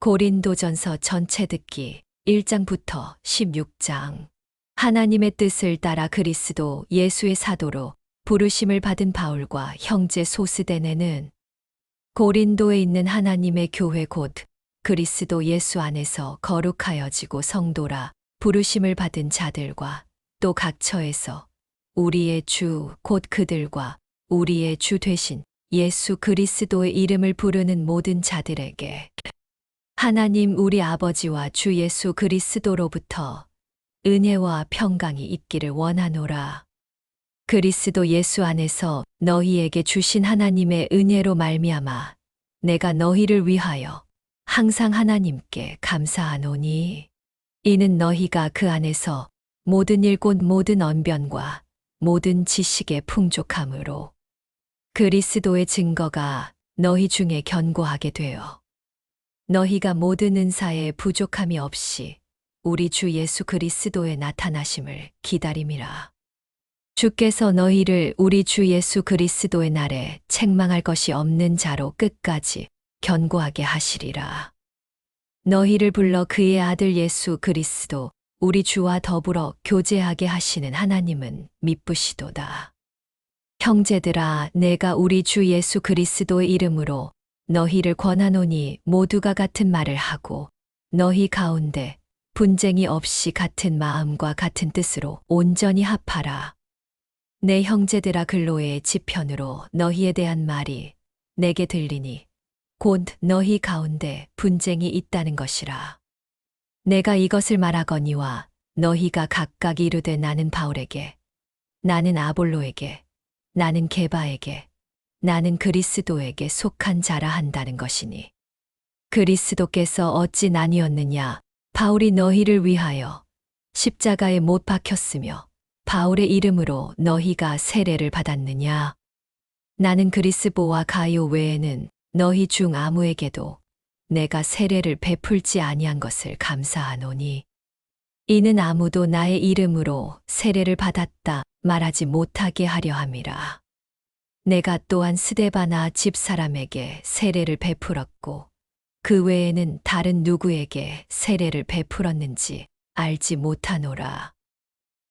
고린도전서 전체 듣기 1장부터 16장. 하나님의 뜻을 따라 그리스도 예수의 사도로 부르심을 받은 바울과 형제 소스데네는 고린도에 있는 하나님의 교회 곧 그리스도 예수 안에서 거룩하여지고 성도라 부르심을 받은 자들과 또 각 처에서 우리의 주 곧 그들과 우리의 주 되신 예수 그리스도의 이름을 부르는 모든 자들에게 하나님 우리 아버지와 주 예수 그리스도로부터 은혜와 평강이 있기를 원하노라. 그리스도 예수 안에서 너희에게 주신 하나님의 은혜로 말미암아 내가 너희를 위하여 항상 하나님께 감사하노니 이는 너희가 그 안에서 모든 일 곧 모든 언변과 모든 지식의 풍족함으로 그리스도의 증거가 너희 중에 견고하게 되어 너희가 모든 은사에 부족함이 없이 우리 주 예수 그리스도의 나타나심을 기다림이라. 주께서 너희를 우리 주 예수 그리스도의 날에 책망할 것이 없는 자로 끝까지 견고하게 하시리라. 너희를 불러 그의 아들 예수 그리스도 우리 주와 더불어 교제하게 하시는 하나님은 미쁘시도다. 형제들아, 내가 우리 주 예수 그리스도의 이름으로 너희를 권하노니 모두가 같은 말을 하고 너희 가운데 분쟁이 없이 같은 마음과 같은 뜻으로 온전히 합하라. 내 형제들아, 글로의 지편으로 너희에 대한 말이 내게 들리니 곧 너희 가운데 분쟁이 있다는 것이라. 내가 이것을 말하거니와 너희가 각각 이르되 나는 바울에게, 나는 아볼로에게, 나는 게바에게, 나는 그리스도에게 속한 자라 한다는 것이니 그리스도께서 어찌 나뉘었느냐? 바울이 너희를 위하여 십자가에 못 박혔으며 바울의 이름으로 너희가 세례를 받았느냐? 나는 그리스보와 가요 외에는 너희 중 아무에게도 내가 세례를 베풀지 아니한 것을 감사하노니 이는 아무도 나의 이름으로 세례를 받았다 말하지 못하게 하려 함이라. 내가 또한 스데바나 집사람에게 세례를 베풀었고 그 외에는 다른 누구에게 세례를 베풀었는지 알지 못하노라.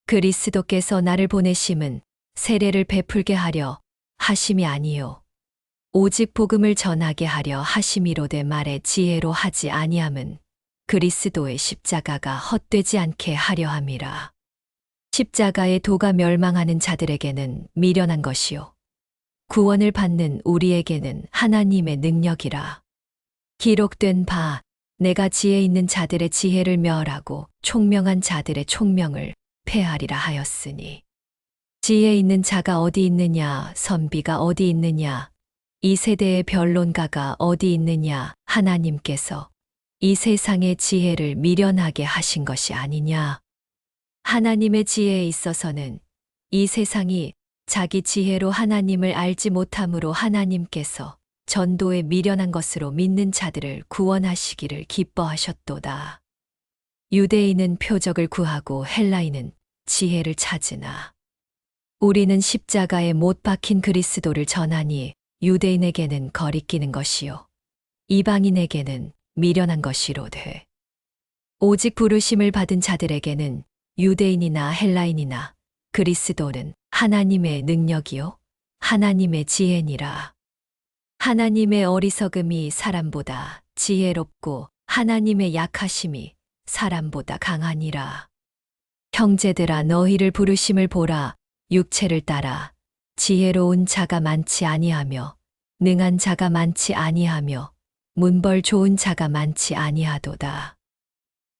그리스도께서 나를 보내심은 세례를 베풀게 하려 하심이 아니요 오직 복음을 전하게 하려 하심이로되 말의 지혜로 하지 아니함은 그리스도의 십자가가 헛되지 않게 하려 함이라. 십자가의 도가 멸망하는 자들에게는 미련한 것이요 구원을 받는 우리에게는 하나님의 능력이라. 기록된 바 내가 지혜 있는 자들의 지혜를 멸하고 총명한 자들의 총명을 폐하리라 하였으니 지혜 있는 자가 어디 있느냐? 선비가 어디 있느냐? 이 세대의 변론가가 어디 있느냐? 하나님께서 이 세상의 지혜를 미련하게 하신 것이 아니냐? 하나님의 지혜에 있어서는 이 세상이 자기 지혜로 하나님을 알지 못함으로 하나님께서 전도에 미련한 것으로 믿는 자들을 구원하시기를 기뻐하셨도다. 유대인은 표적을 구하고 헬라인은 지혜를 찾으나 우리는 십자가에 못 박힌 그리스도를 전하니 유대인에게는 거리끼는 것이요 이방인에게는 미련한 것이로되 오직 부르심을 받은 자들에게는 유대인이나 헬라인이나 그리스도는 하나님의 능력이요 하나님의 지혜니라. 하나님의 어리석음이 사람보다 지혜롭고 하나님의 약하심이 사람보다 강하니라. 형제들아, 너희를 부르심을 보라. 육체를 따라 지혜로운 자가 많지 아니하며 능한 자가 많지 아니하며 문벌 좋은 자가 많지 아니하도다.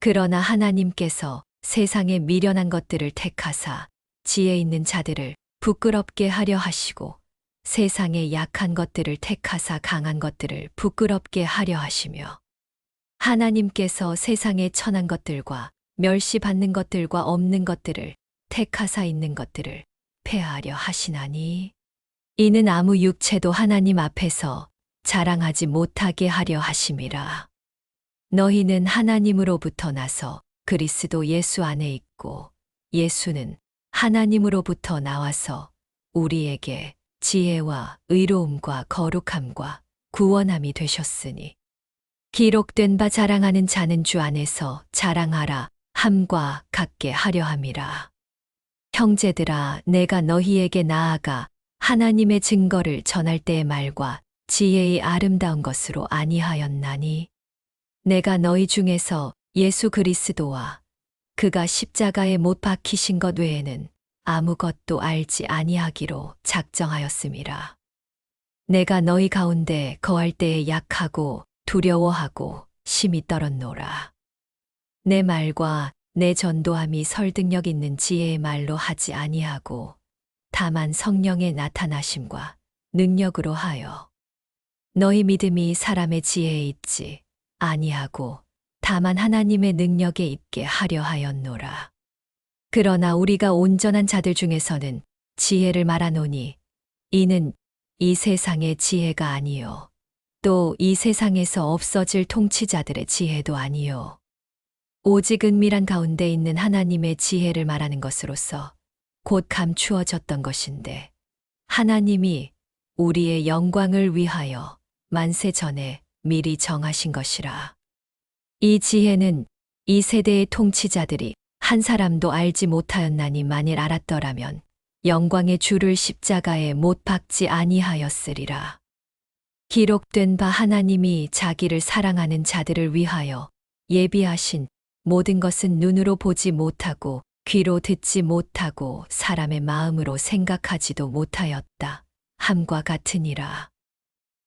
그러나 하나님께서 세상의 미련한 것들을 택하사 지혜 있는 자들을 부끄럽게 하려 하시고 세상의 약한 것들을 택하사 강한 것들을 부끄럽게 하려 하시며 하나님께서 세상의 천한 것들과 멸시받는 것들과 없는 것들을 택하사 있는 것들을 폐하려 하시나니 이는 아무 육체도 하나님 앞에서 자랑하지 못하게 하려 하심이라. 너희는 하나님으로부터 나서 그리스도 예수 안에 있고 예수는 하나님으로부터 나와서 우리에게 지혜와 의로움과 거룩함과 구원함이 되셨으니 기록된 바 자랑하는 자는 주 안에서 자랑하라 함과 같게 하려 함이라. 형제들아, 내가 너희에게 나아가 하나님의 증거를 전할 때의 말과 지혜의 아름다운 것으로 아니하였나니, 내가 너희 중에서 예수 그리스도와 그가 십자가에 못 박히신 것 외에는 아무것도 알지 아니하기로 작정하였음이라. 내가 너희 가운데 거할 때에 약하고 두려워하고 심히 떨었노라. 내 말과 내 전도함이 설득력 있는 지혜의 말로 하지 아니하고 다만 성령의 나타나심과 능력으로 하여 너희 믿음이 사람의 지혜에 있지 아니하고 다만 하나님의 능력에 있게 하려 하였노라. 그러나 우리가 온전한 자들 중에서는 지혜를 말하노니 이는 이 세상의 지혜가 아니요 또 이 세상에서 없어질 통치자들의 지혜도 아니요 오직 은밀한 가운데 있는 하나님의 지혜를 말하는 것으로서 곧 감추어졌던 것인데 하나님이 우리의 영광을 위하여 만세 전에 미리 정하신 것이라. 이 지혜는 이 세대의 통치자들이 한 사람도 알지 못하였나니 만일 알았더라면 영광의 주를 십자가에 못 박지 아니하였으리라. 기록된 바 하나님이 자기를 사랑하는 자들을 위하여 예비하신 모든 것은 눈으로 보지 못하고 귀로 듣지 못하고 사람의 마음으로 생각하지도 못하였다 함과 같으니라.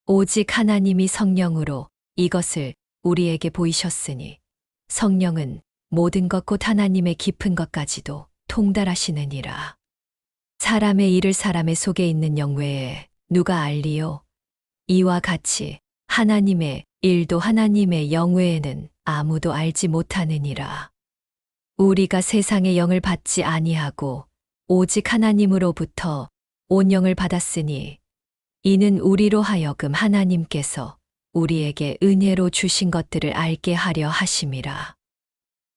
오직 하나님이 성령으로 이것을 우리에게 보이셨으니 성령은 모든 것 곧 하나님의 깊은 것까지도 통달하시느니라. 사람의 일을 사람의 속에 있는 영 외에 누가 알리요? 이와 같이 하나님의 일도 하나님의 영 외에는 아무도 알지 못하느니라. 우리가 세상의 영을 받지 아니하고 오직 하나님으로부터 온 영을 받았으니 이는 우리로 하여금 하나님께서 우리에게 은혜로 주신 것들을 알게 하려 하심이라.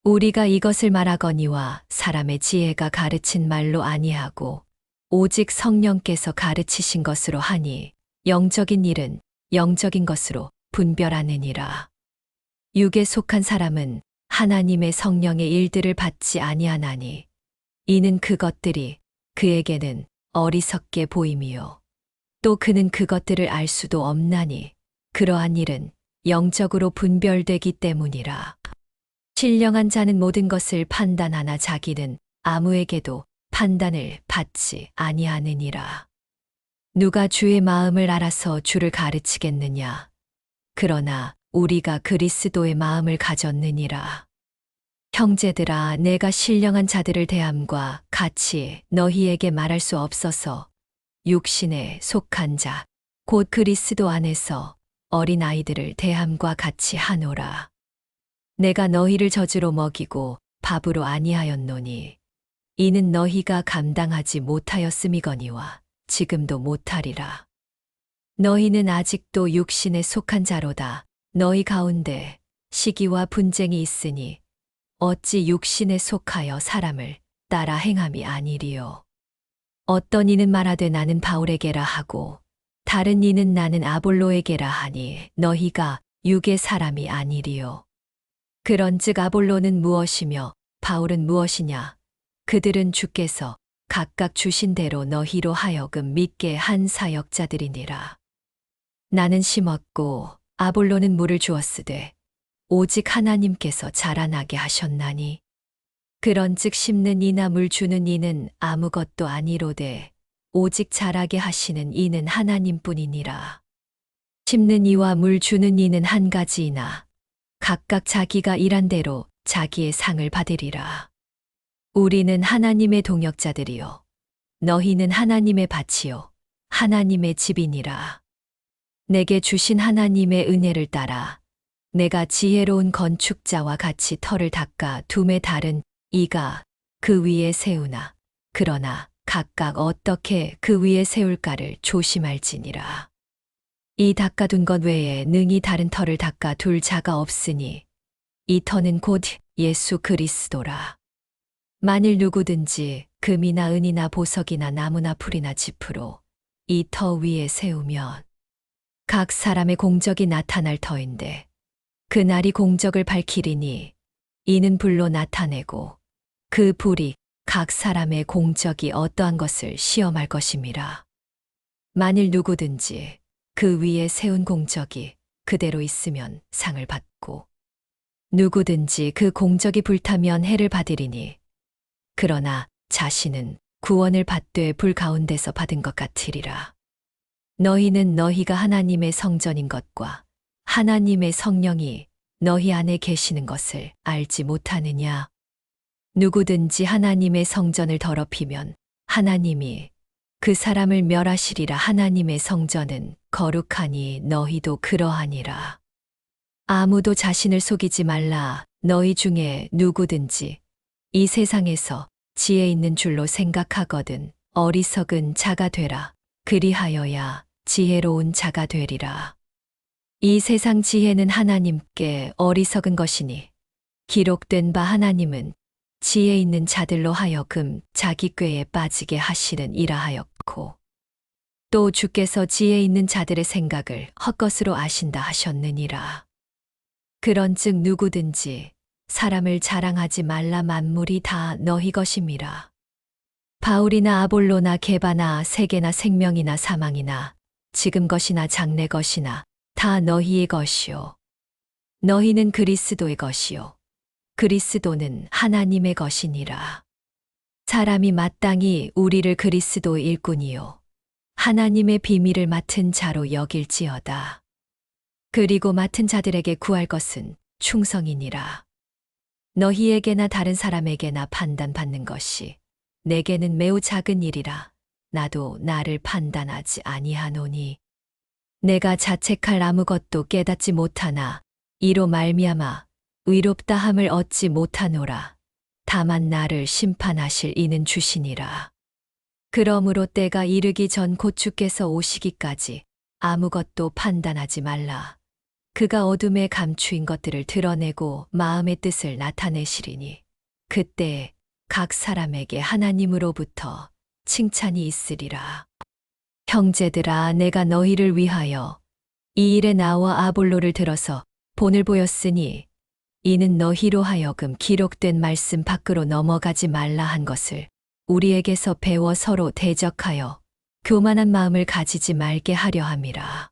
우리가 이것을 말하거니와 사람의 지혜가 가르친 말로 아니하고 오직 성령께서 가르치신 것으로 하니 영적인 일은 영적인 것으로 분별하느니라. 육에 속한 사람은 하나님의 성령의 일들을 받지 아니하나니 이는 그것들이 그에게는 어리석게 보임이요 또 그는 그것들을 알 수도 없나니 그러한 일은 영적으로 분별되기 때문이라. 신령한 자는 모든 것을 판단하나 자기는 아무에게도 판단을 받지 아니하느니라. 누가 주의 마음을 알아서 주를 가르치겠느냐? 그러나 우리가 그리스도의 마음을 가졌느니라. 형제들아, 내가 신령한 자들을 대함과 같이 너희에게 말할 수 없어서 육신에 속한 자, 곧 그리스도 안에서 어린 아이들을 대함과 같이 하노라. 내가 너희를 젖으로 먹이고 밥으로 아니하였노니 이는 너희가 감당하지 못하였음이거니와 지금도 못하리라. 너희는 아직도 육신에 속한 자로다. 너희 가운데 시기와 분쟁이 있으니 어찌 육신에 속하여 사람을 따라 행함이 아니리요. 어떤 이는 말하되 나는 바울에게라 하고 다른 이는 나는 아볼로에게라 하니 너희가 육의 사람이 아니리요. 그런즉 아볼로는 무엇이며 바울은 무엇이냐? 그들은 주께서 각각 주신 대로 너희로 하여금 믿게 한 사역자들이니라. 나는 심었고 아볼로는 물을 주었으되 오직 하나님께서 자라나게 하셨나니 그런즉 심는 이나 물 주는 이는 아무것도 아니로되 오직 자라게 하시는 이는 하나님뿐이니라. 심는 이와 물 주는 이는 한 가지이나 각각 자기가 일한 대로 자기의 상을 받으리라. 우리는 하나님의 동역자들이요 너희는 하나님의 밭이요 하나님의 집이니라. 내게 주신 하나님의 은혜를 따라 내가 지혜로운 건축자와 같이 터를 닦아 둠에 다른 이가 그 위에 세우나 그러나 각각 어떻게 그 위에 세울까를 조심할지니라. 이 닦아둔 것 외에 능히 다른 터를 닦아 둘 자가 없으니 이 터는 곧 예수 그리스도라. 만일 누구든지 금이나 은이나 보석이나 나무나 풀이나 짚으로 이 터 위에 세우면 각 사람의 공적이 나타날 터인데 그날이 공적을 밝히리니 이는 불로 나타내고 그 불이 각 사람의 공적이 어떠한 것을 시험할 것임이라. 만일 누구든지 그 위에 세운 공적이 그대로 있으면 상을 받고 누구든지 그 공적이 불타면 해를 받으리니 그러나 자신은 구원을 받되 불 가운데서 받은 것 같으리라. 너희는 너희가 하나님의 성전인 것과 하나님의 성령이 너희 안에 계시는 것을 알지 못하느냐? 누구든지 하나님의 성전을 더럽히면 하나님이 그 사람을 멸하시리라. 하나님의 성전은 거룩하니 너희도 그러하니라. 아무도 자신을 속이지 말라. 너희 중에 누구든지 이 세상에서 지혜 있는 줄로 생각하거든 어리석은 자가 되라. 그리하여야 지혜로운 자가 되리라. 이 세상 지혜는 하나님께 어리석은 것이니 기록된 바 하나님은 지혜 있는 자들로 하여금 자기 꾀에 빠지게 하시는 이라 하였고 또 주께서 지혜 있는 자들의 생각을 헛것으로 아신다 하셨느니라. 그런즉 누구든지 사람을 자랑하지 말라. 만물이 다 너희 것임이라. 바울이나 아볼로나 게바나 세계나 생명이나 사망이나 지금 것이나 장래 것이나 다 너희의 것이요 너희는 그리스도의 것이요 그리스도는 하나님의 것이니라. 사람이 마땅히 우리를 그리스도의 일꾼이요 하나님의 비밀을 맡은 자로 여길지어다. 그리고 맡은 자들에게 구할 것은 충성이니라. 너희에게나 다른 사람에게나 판단받는 것이 내게는 매우 작은 일이라. 나도 나를 판단하지 아니하노니 내가 자책할 아무것도 깨닫지 못하나 이로 말미암아 의롭다 함을 얻지 못하노라. 다만 나를 심판하실 이는 주시니라. 그러므로 때가 이르기 전 곧 주께서 오시기까지 아무것도 판단하지 말라. 그가 어둠에 감추인 것들을 드러내고 마음의 뜻을 나타내시리니 그때에 각 사람에게 하나님으로부터 칭찬이 있으리라. 형제들아, 내가 너희를 위하여 이 일에 나와 아볼로를 들어서 본을 보였으니 이는 너희로 하여금 기록된 말씀 밖으로 넘어가지 말라 한 것을 우리에게서 배워 서로 대적하여 교만한 마음을 가지지 말게 하려 함이라.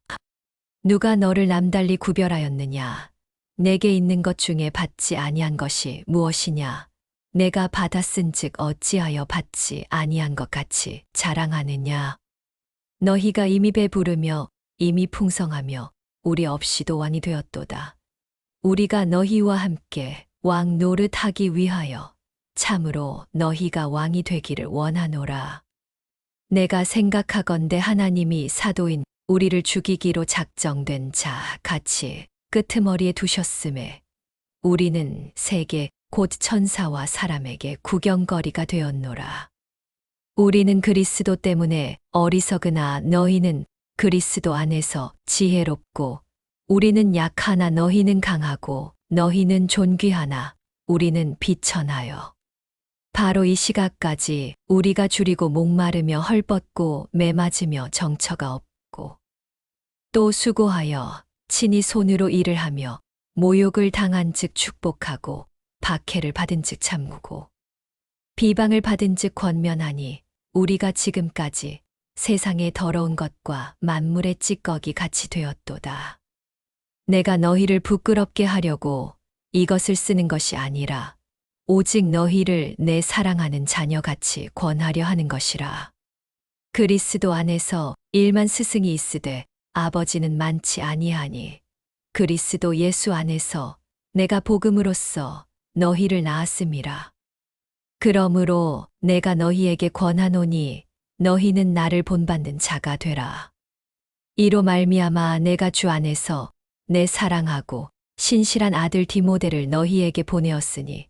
누가 너를 남달리 구별하였느냐? 내게 있는 것 중에 받지 아니한 것이 무엇이냐? 내가 받았은즉 어찌하여 받지 아니한 것 같이 자랑하느냐? 너희가 이미 배부르며 이미 풍성하며 우리 없이도 왕이 되었도다. 우리가 너희와 함께 왕 노릇하기 위하여 참으로 너희가 왕이 되기를 원하노라. 내가 생각하건대 하나님이 사도인 우리를 죽이기로 작정된 자 같이 끄트머리에 두셨음에 우리는 세계 곧 천사와 사람에게 구경거리가 되었노라. 우리는 그리스도 때문에 어리석으나 너희는 그리스도 안에서 지혜롭고 우리는 약하나 너희는 강하고 너희는 존귀하나 우리는 비천하여 바로 이 시각까지 우리가 줄이고 목마르며 헐벗고 매맞으며 정처가 없고 또 수고하여 친히 손으로 일을 하며 모욕을 당한 즉 축복하고 박해를 받은 즉 참고 비방을 받은 즉 권면하니 우리가 지금까지 세상의 더러운 것과 만물의 찌꺼기 같이 되었도다. 내가 너희를 부끄럽게 하려고 이것을 쓰는 것이 아니라 오직 너희를 내 사랑하는 자녀같이 권하려 하는 것이라. 그리스도 안에서 일만 스승이 있으되 아버지는 많지 아니하니 그리스도 예수 안에서 내가 복음으로써 너희를 낳았음이라. 그러므로 내가 너희에게 권하노니 너희는 나를 본받는 자가 되라. 이로 말미암아 내가 주 안에서 내 사랑하고 신실한 아들 디모데를 너희에게 보내었으니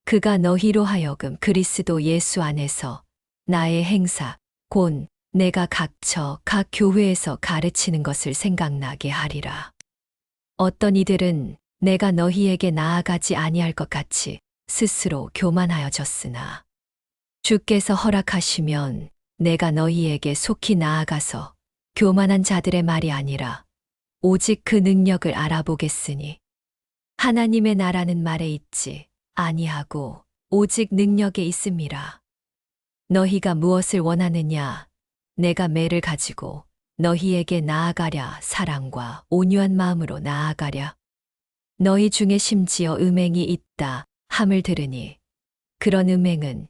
그가 너희로 하여금 그리스도 예수 안에서 나의 행사 곧 내가 각처 각 교회에서 가르치는 것을 생각나게 하리라. 어떤 이들은 내가 너희에게 나아가지 아니할 것 같이 스스로 교만하여졌으나 주께서 허락하시면 내가 너희에게 속히 나아가서 교만한 자들의 말이 아니라 오직 그 능력을 알아보겠으니 하나님의 나라는 말에 있지 아니하고 오직 능력에 있음이라. 너희가 무엇을 원하느냐? 내가 매를 가지고 너희에게 나아가랴. 사랑과 온유한 마음으로 나아가랴. 너희 중에 심지어 음행이 있다 함을 들으니 그런 음행은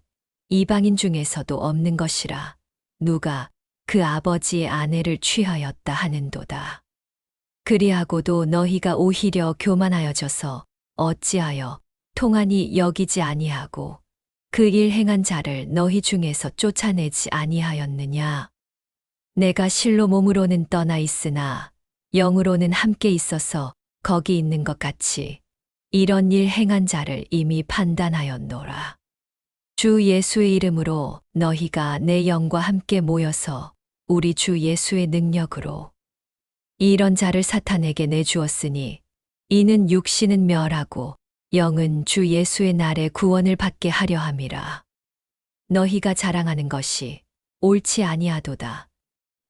이방인 중에서도 없는 것이라. 누가 그 아버지의 아내를 취하였다 하는도다. 그리하고도 너희가 오히려 교만하여져서 어찌하여 통하니 여기지 아니하고 그 일 행한 자를 너희 중에서 쫓아내지 아니하였느냐. 내가 실로 몸으로는 떠나 있으나 영으로는 함께 있어서 거기 있는 것 같이 이런 일 행한 자를 이미 판단하였노라. 주 예수의 이름으로 너희가 내 영과 함께 모여서 우리 주 예수의 능력으로 이런 자를 사탄에게 내주었으니 이는 육신은 멸하고 영은 주 예수의 날에 구원을 받게 하려 함이라. 너희가 자랑하는 것이 옳지 아니하도다.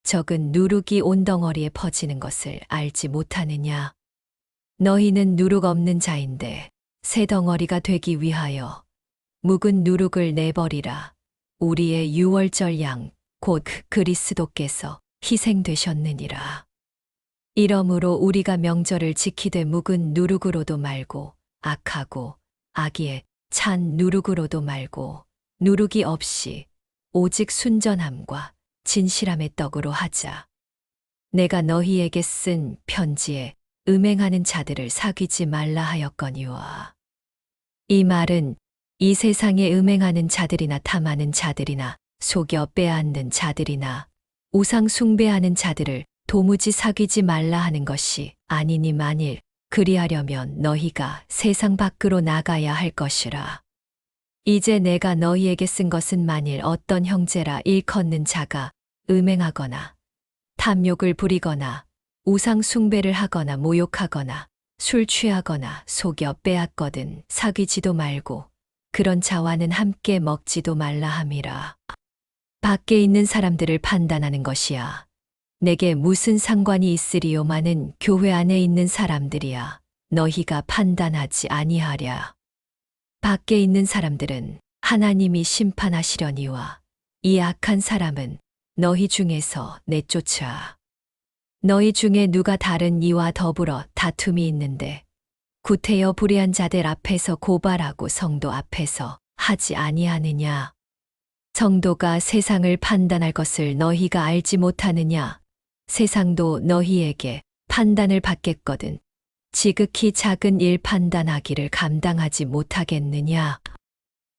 적은 누룩이 온 덩어리에 퍼지는 것을 알지 못하느냐. 너희는 누룩 없는 자인데 새 덩어리가 되기 위하여 묵은 누룩을 내버리라. 우리의 유월절 양 곧 그리스도께서 희생되셨느니라. 이러므로 우리가 명절을 지키되 묵은 누룩으로도 말고 악하고 악의에 찬 누룩으로도 말고 누룩이 없이 오직 순전함과 진실함의 떡으로 하자. 내가 너희에게 쓴 편지에 음행하는 자들을 사귀지 말라 하였거니와. 이 말은 이 세상에 음행하는 자들이나 탐하는 자들이나 속여 빼앗는 자들이나 우상 숭배하는 자들을 도무지 사귀지 말라 하는 것이 아니니 만일 그리하려면 너희가 세상 밖으로 나가야 할 것이라. 이제 내가 너희에게 쓴 것은 만일 어떤 형제라 일컫는 자가 음행하거나 탐욕을 부리거나 우상 숭배를 하거나 모욕하거나 술 취하거나 속여 빼앗거든 사귀지도 말고 그런 자와는 함께 먹지도 말라 함이라. 밖에 있는 사람들을 판단하는 것이야. 내게 무슨 상관이 있으리요마는 교회 안에 있는 사람들이야. 너희가 판단하지 아니하랴. 밖에 있는 사람들은 하나님이 심판하시려니와 이 악한 사람은 너희 중에서 내쫓아. 너희 중에 누가 다른 이와 더불어 다툼이 있는데 구태여 불의한 자들 앞에서 고발하고 성도 앞에서 하지 아니하느냐. 성도가 세상을 판단할 것을 너희가 알지 못하느냐. 세상도 너희에게 판단을 받겠거든 지극히 작은 일 판단하기를 감당하지 못하겠느냐.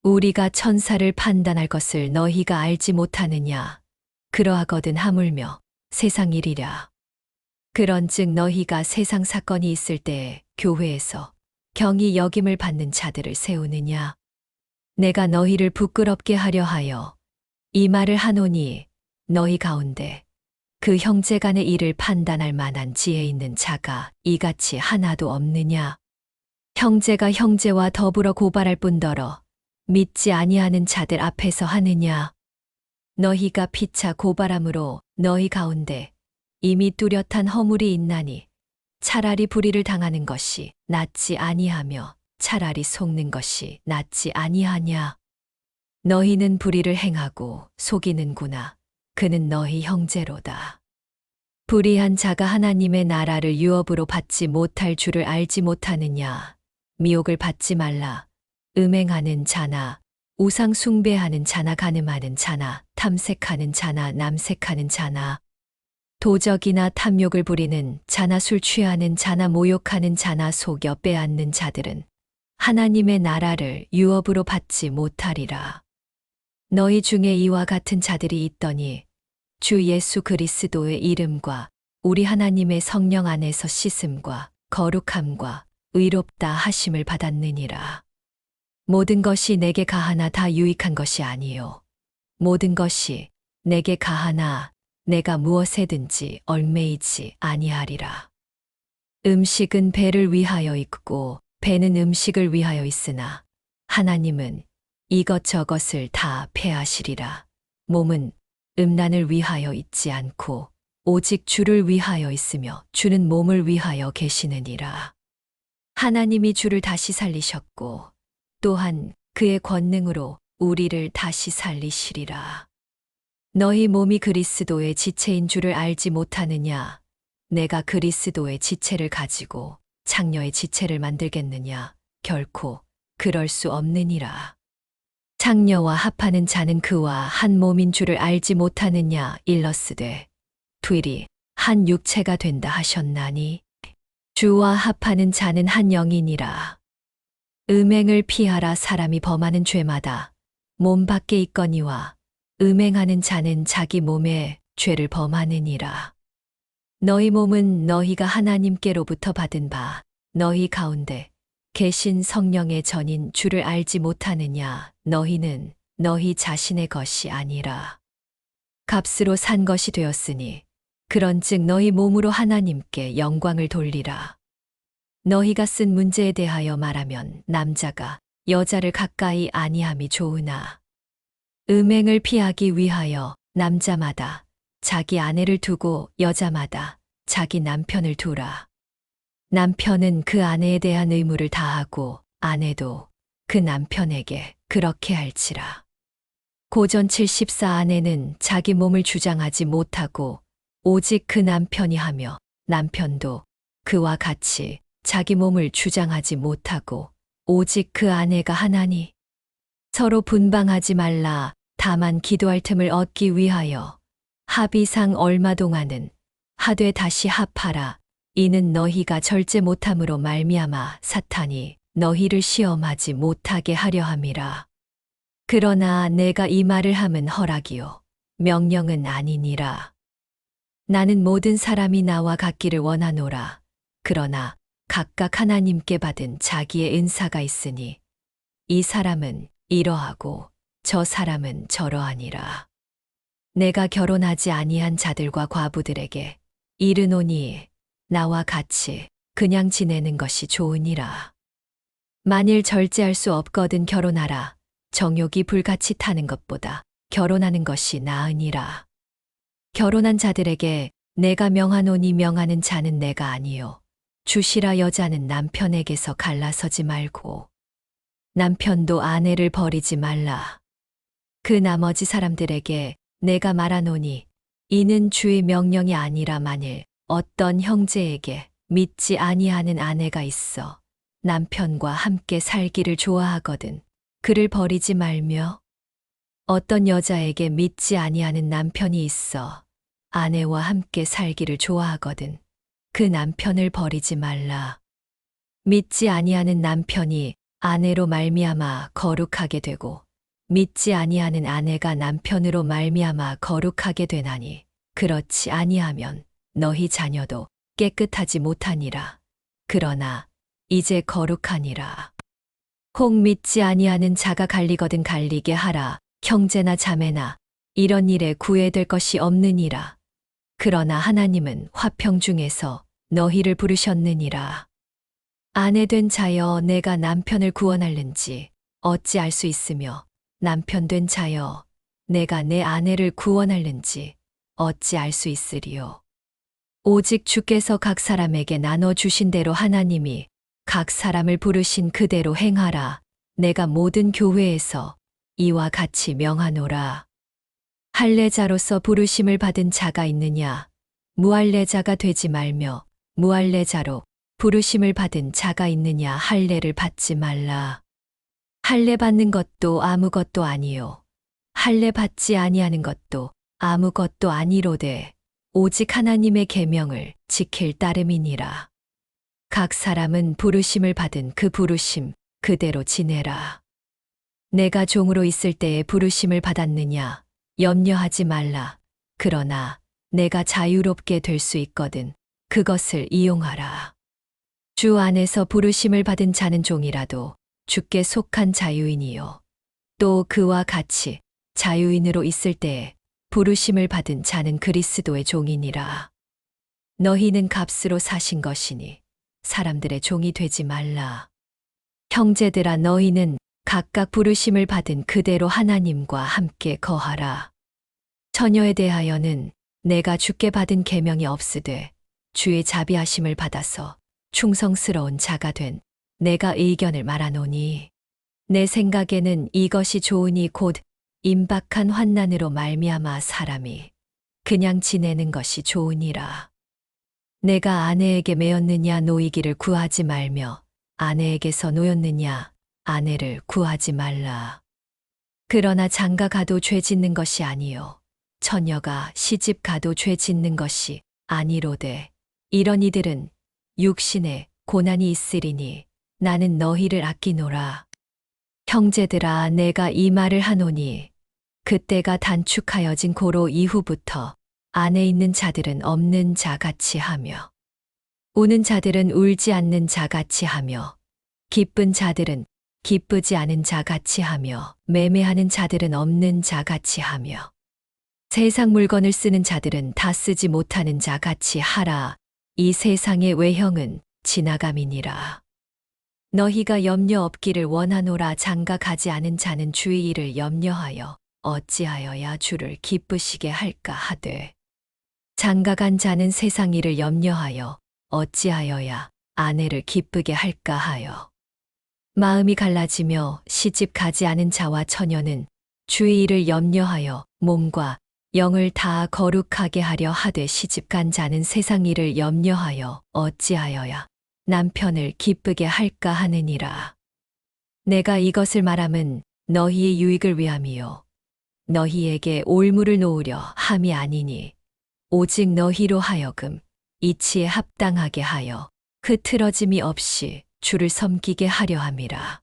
우리가 천사를 판단할 것을 너희가 알지 못하느냐. 그러하거든 하물며 세상 일이랴. 그런즉 너희가 세상 사건이 있을 때에 교회에서 경히 여김을 받는 자들을 세우느냐. 내가 너희를 부끄럽게 하려 하여 이 말을 하노니 너희 가운데 그 형제 간의 일을 판단할 만한 지혜 있는 자가 이같이 하나도 없느냐. 형제가 형제와 더불어 고발할 뿐더러 믿지 아니하는 자들 앞에서 하느냐. 너희가 피차 고발함으로 너희 가운데 이미 뚜렷한 허물이 있나니 차라리 불의를 당하는 것이 낫지 아니하며 차라리 속는 것이 낫지 아니하냐. 너희는 불의를 행하고 속이는구나. 그는 너희 형제로다. 불의한 자가 하나님의 나라를 유업으로 받지 못할 줄을 알지 못하느냐. 미혹을 받지 말라. 음행하는 자나 우상 숭배하는 자나 간음하는 자나 탐색하는 자나 남색하는 자나 도적이나 탐욕을 부리는 자나 술 취하는 자나 모욕하는 자나 속여 빼앗는 자들은 하나님의 나라를 유업으로 받지 못하리라. 너희 중에 이와 같은 자들이 있더니 주 예수 그리스도의 이름과 우리 하나님의 성령 안에서 씻음과 거룩함과 의롭다 하심을 받았느니라. 모든 것이 내게 가하나 다 유익한 것이 아니요 모든 것이 내게 가하나 내가 무엇에든지 얽매이지 아니하리라. 음식은 배를 위하여 있고 배는 음식을 위하여 있으나 하나님은 이것저것을 다 폐하시리라. 몸은 음란을 위하여 있지 않고 오직 주를 위하여 있으며 주는 몸을 위하여 계시느니라. 하나님이 주를 다시 살리셨고 또한 그의 권능으로 우리를 다시 살리시리라. 너희 몸이 그리스도의 지체인 줄을 알지 못하느냐? 내가 그리스도의 지체를 가지고 창녀의 지체를 만들겠느냐? 결코 그럴 수 없느니라. 창녀와 합하는 자는 그와 한 몸인 줄을 알지 못하느냐? 일러스되 둘이 한 육체가 된다 하셨나니 주와 합하는 자는 한 영이니라. 음행을 피하라. 사람이 범하는 죄마다 몸 밖에 있거니와 음행하는 자는 자기 몸에 죄를 범하느니라. 너희 몸은 너희가 하나님께로부터 받은 바 너희 가운데 계신 성령의 전인 주를 알지 못하느냐? 너희는 너희 자신의 것이 아니라 값으로 산 것이 되었으니 그런즉 너희 몸으로 하나님께 영광을 돌리라. 너희가 쓴 문제에 대하여 말하면 남자가 여자를 가까이 아니함이 좋으나 음행을 피하기 위하여 남자마다 자기 아내를 두고 여자마다 자기 남편을 두라. 남편은 그 아내에 대한 의무를 다하고 아내도 그 남편에게 그렇게 할지라. 고전 74 아내는 자기 몸을 주장하지 못하고 오직 그 남편이 하며 남편도 그와 같이 자기 몸을 주장하지 못하고 오직 그 아내가 하나니 서로 분방하지 말라. 다만 기도할 틈을 얻기 위하여 합의상 얼마 동안은 하되 다시 합하라. 이는 너희가 절제 못함으로 말미암아 사탄이 너희를 시험하지 못하게 하려 함이라. 그러나 내가 이 말을 함은 허락이요 명령은 아니니라. 나는 모든 사람이 나와 같기를 원하노라. 그러나 각각 하나님께 받은 자기의 은사가 있으니 이 사람은 이러하고 저 사람은 저러하니라. 내가 결혼하지 아니한 자들과 과부들에게 이르노니 나와 같이 그냥 지내는 것이 좋으니라. 만일 절제할 수 없거든 결혼하라. 정욕이 불같이 타는 것보다 결혼하는 것이 나으니라. 결혼한 자들에게 내가 명하노니 명하는 자는 내가 아니요 주시라. 여자는 남편에게서 갈라서지 말고 남편도 아내를 버리지 말라. 그 나머지 사람들에게 내가 말하노니 이는 주의 명령이 아니라 만일 어떤 형제에게 믿지 아니하는 아내가 있어 남편과 함께 살기를 좋아하거든 그를 버리지 말며 어떤 여자에게 믿지 아니하는 남편이 있어 아내와 함께 살기를 좋아하거든 그 남편을 버리지 말라. 믿지 아니하는 남편이 아내로 말미암아 거룩하게 되고 믿지 아니하는 아내가 남편으로 말미암아 거룩하게 되나니 그렇지 아니하면 너희 자녀도 깨끗하지 못하니라. 그러나 이제 거룩하니라. 혹 믿지 아니하는 자가 갈리거든 갈리게 하라. 형제나 자매나 이런 일에 구애될 것이 없느니라. 그러나 하나님은 화평 중에서 너희를 부르셨느니라. 아내 된 자여 내가 남편을 구원할는지 어찌 알 수 있으며 남편 된 자여 내가 내 아내를 구원할는지 어찌 알 수 있으리요. 오직 주께서 각 사람에게 나눠주신 대로 하나님이 각 사람을 부르신 그대로 행하라. 내가 모든 교회에서 이와 같이 명하노라. 할례자로서 부르심을 받은 자가 있느냐? 무할례자가 되지 말며 무할례자로 부르심을 받은 자가 있느냐? 할례를 받지 말라. 할례 받는 것도 아무것도 아니요 할례 받지 아니하는 것도 아무것도 아니로되 오직 하나님의 계명을 지킬 따름이니라. 각 사람은 부르심을 받은 그 부르심 그대로 지내라. 내가 종으로 있을 때에 부르심을 받았느냐? 염려하지 말라. 그러나 내가 자유롭게 될 수 있거든 그것을 이용하라. 주 안에서 부르심을 받은 자는 종이라도 주께 속한 자유인이요 또 그와 같이 자유인으로 있을 때에 부르심을 받은 자는 그리스도의 종이니라. 너희는 값으로 사신 것이니 사람들의 종이 되지 말라. 형제들아 너희는 각각 부르심을 받은 그대로 하나님과 함께 거하라. 처녀에 대하여는 내가 주께 받은 계명이 없으되 주의 자비하심을 받아서 충성스러운 자가 된 내가 의견을 말하노니 내 생각에는 이것이 좋으니 곧 임박한 환난으로 말미암아 사람이 그냥 지내는 것이 좋으니라. 내가 아내에게 매였느냐 노이기를 구하지 말며 아내에게서 노였느냐 아내를 구하지 말라. 그러나 장가 가도 죄 짓는 것이 아니요 처녀가 시집 가도 죄 짓는 것이 아니로되 이런 이들은 육신에 고난이 있으리니 나는 너희를 아끼노라. 형제들아 내가 이 말을 하노니 그때가 단축하여진 고로 이후부터 안에 있는 자들은 없는 자 같이 하며 우는 자들은 울지 않는 자 같이 하며 기쁜 자들은 기쁘지 않은 자 같이 하며 매매하는 자들은 없는 자 같이 하며 세상 물건을 쓰는 자들은 다 쓰지 못하는 자 같이 하라. 이 세상의 외형은 지나감이니라. 너희가 염려 없기를 원하노라. 장가 가지 않은 자는 주의 일을 염려하여 어찌하여야 주를 기쁘시게 할까 하되 장가 간 자는 세상 일을 염려하여 어찌하여야 아내를 기쁘게 할까 하여 마음이 갈라지며 시집 가지 않은 자와 처녀는 주의 일을 염려하여 몸과 영을 다 거룩하게 하려 하되 시집 간 자는 세상 일을 염려하여 어찌하여야 남편을 기쁘게 할까 하느니라. 내가 이것을 말함은 너희의 유익을 위함이요 너희에게 올무를 놓으려 함이 아니니 오직 너희로 하여금 이치에 합당하게 하여 흐트러짐이 없이 주를 섬기게 하려 함이라.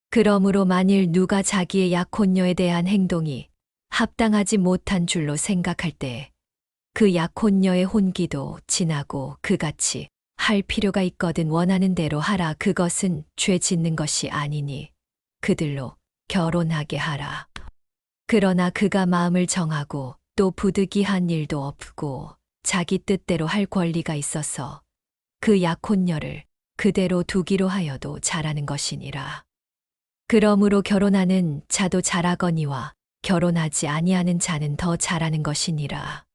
그러므로 만일 누가 자기의 약혼녀에 대한 행동이 합당하지 못한 줄로 생각할 때 그 약혼녀의 혼기도 지나고 그같이 할 필요가 있거든 원하는 대로 하라. 그것은 죄 짓는 것이 아니니 그들로 결혼하게 하라. 그러나 그가 마음을 정하고 또 부득이한 일도 없고 자기 뜻대로 할 권리가 있어서 그 약혼녀를 그대로 두기로 하여도 잘하는 것이니라. 그러므로 결혼하는 자도 잘하거니와 결혼하지 아니하는 자는 더 잘하는 것이니라.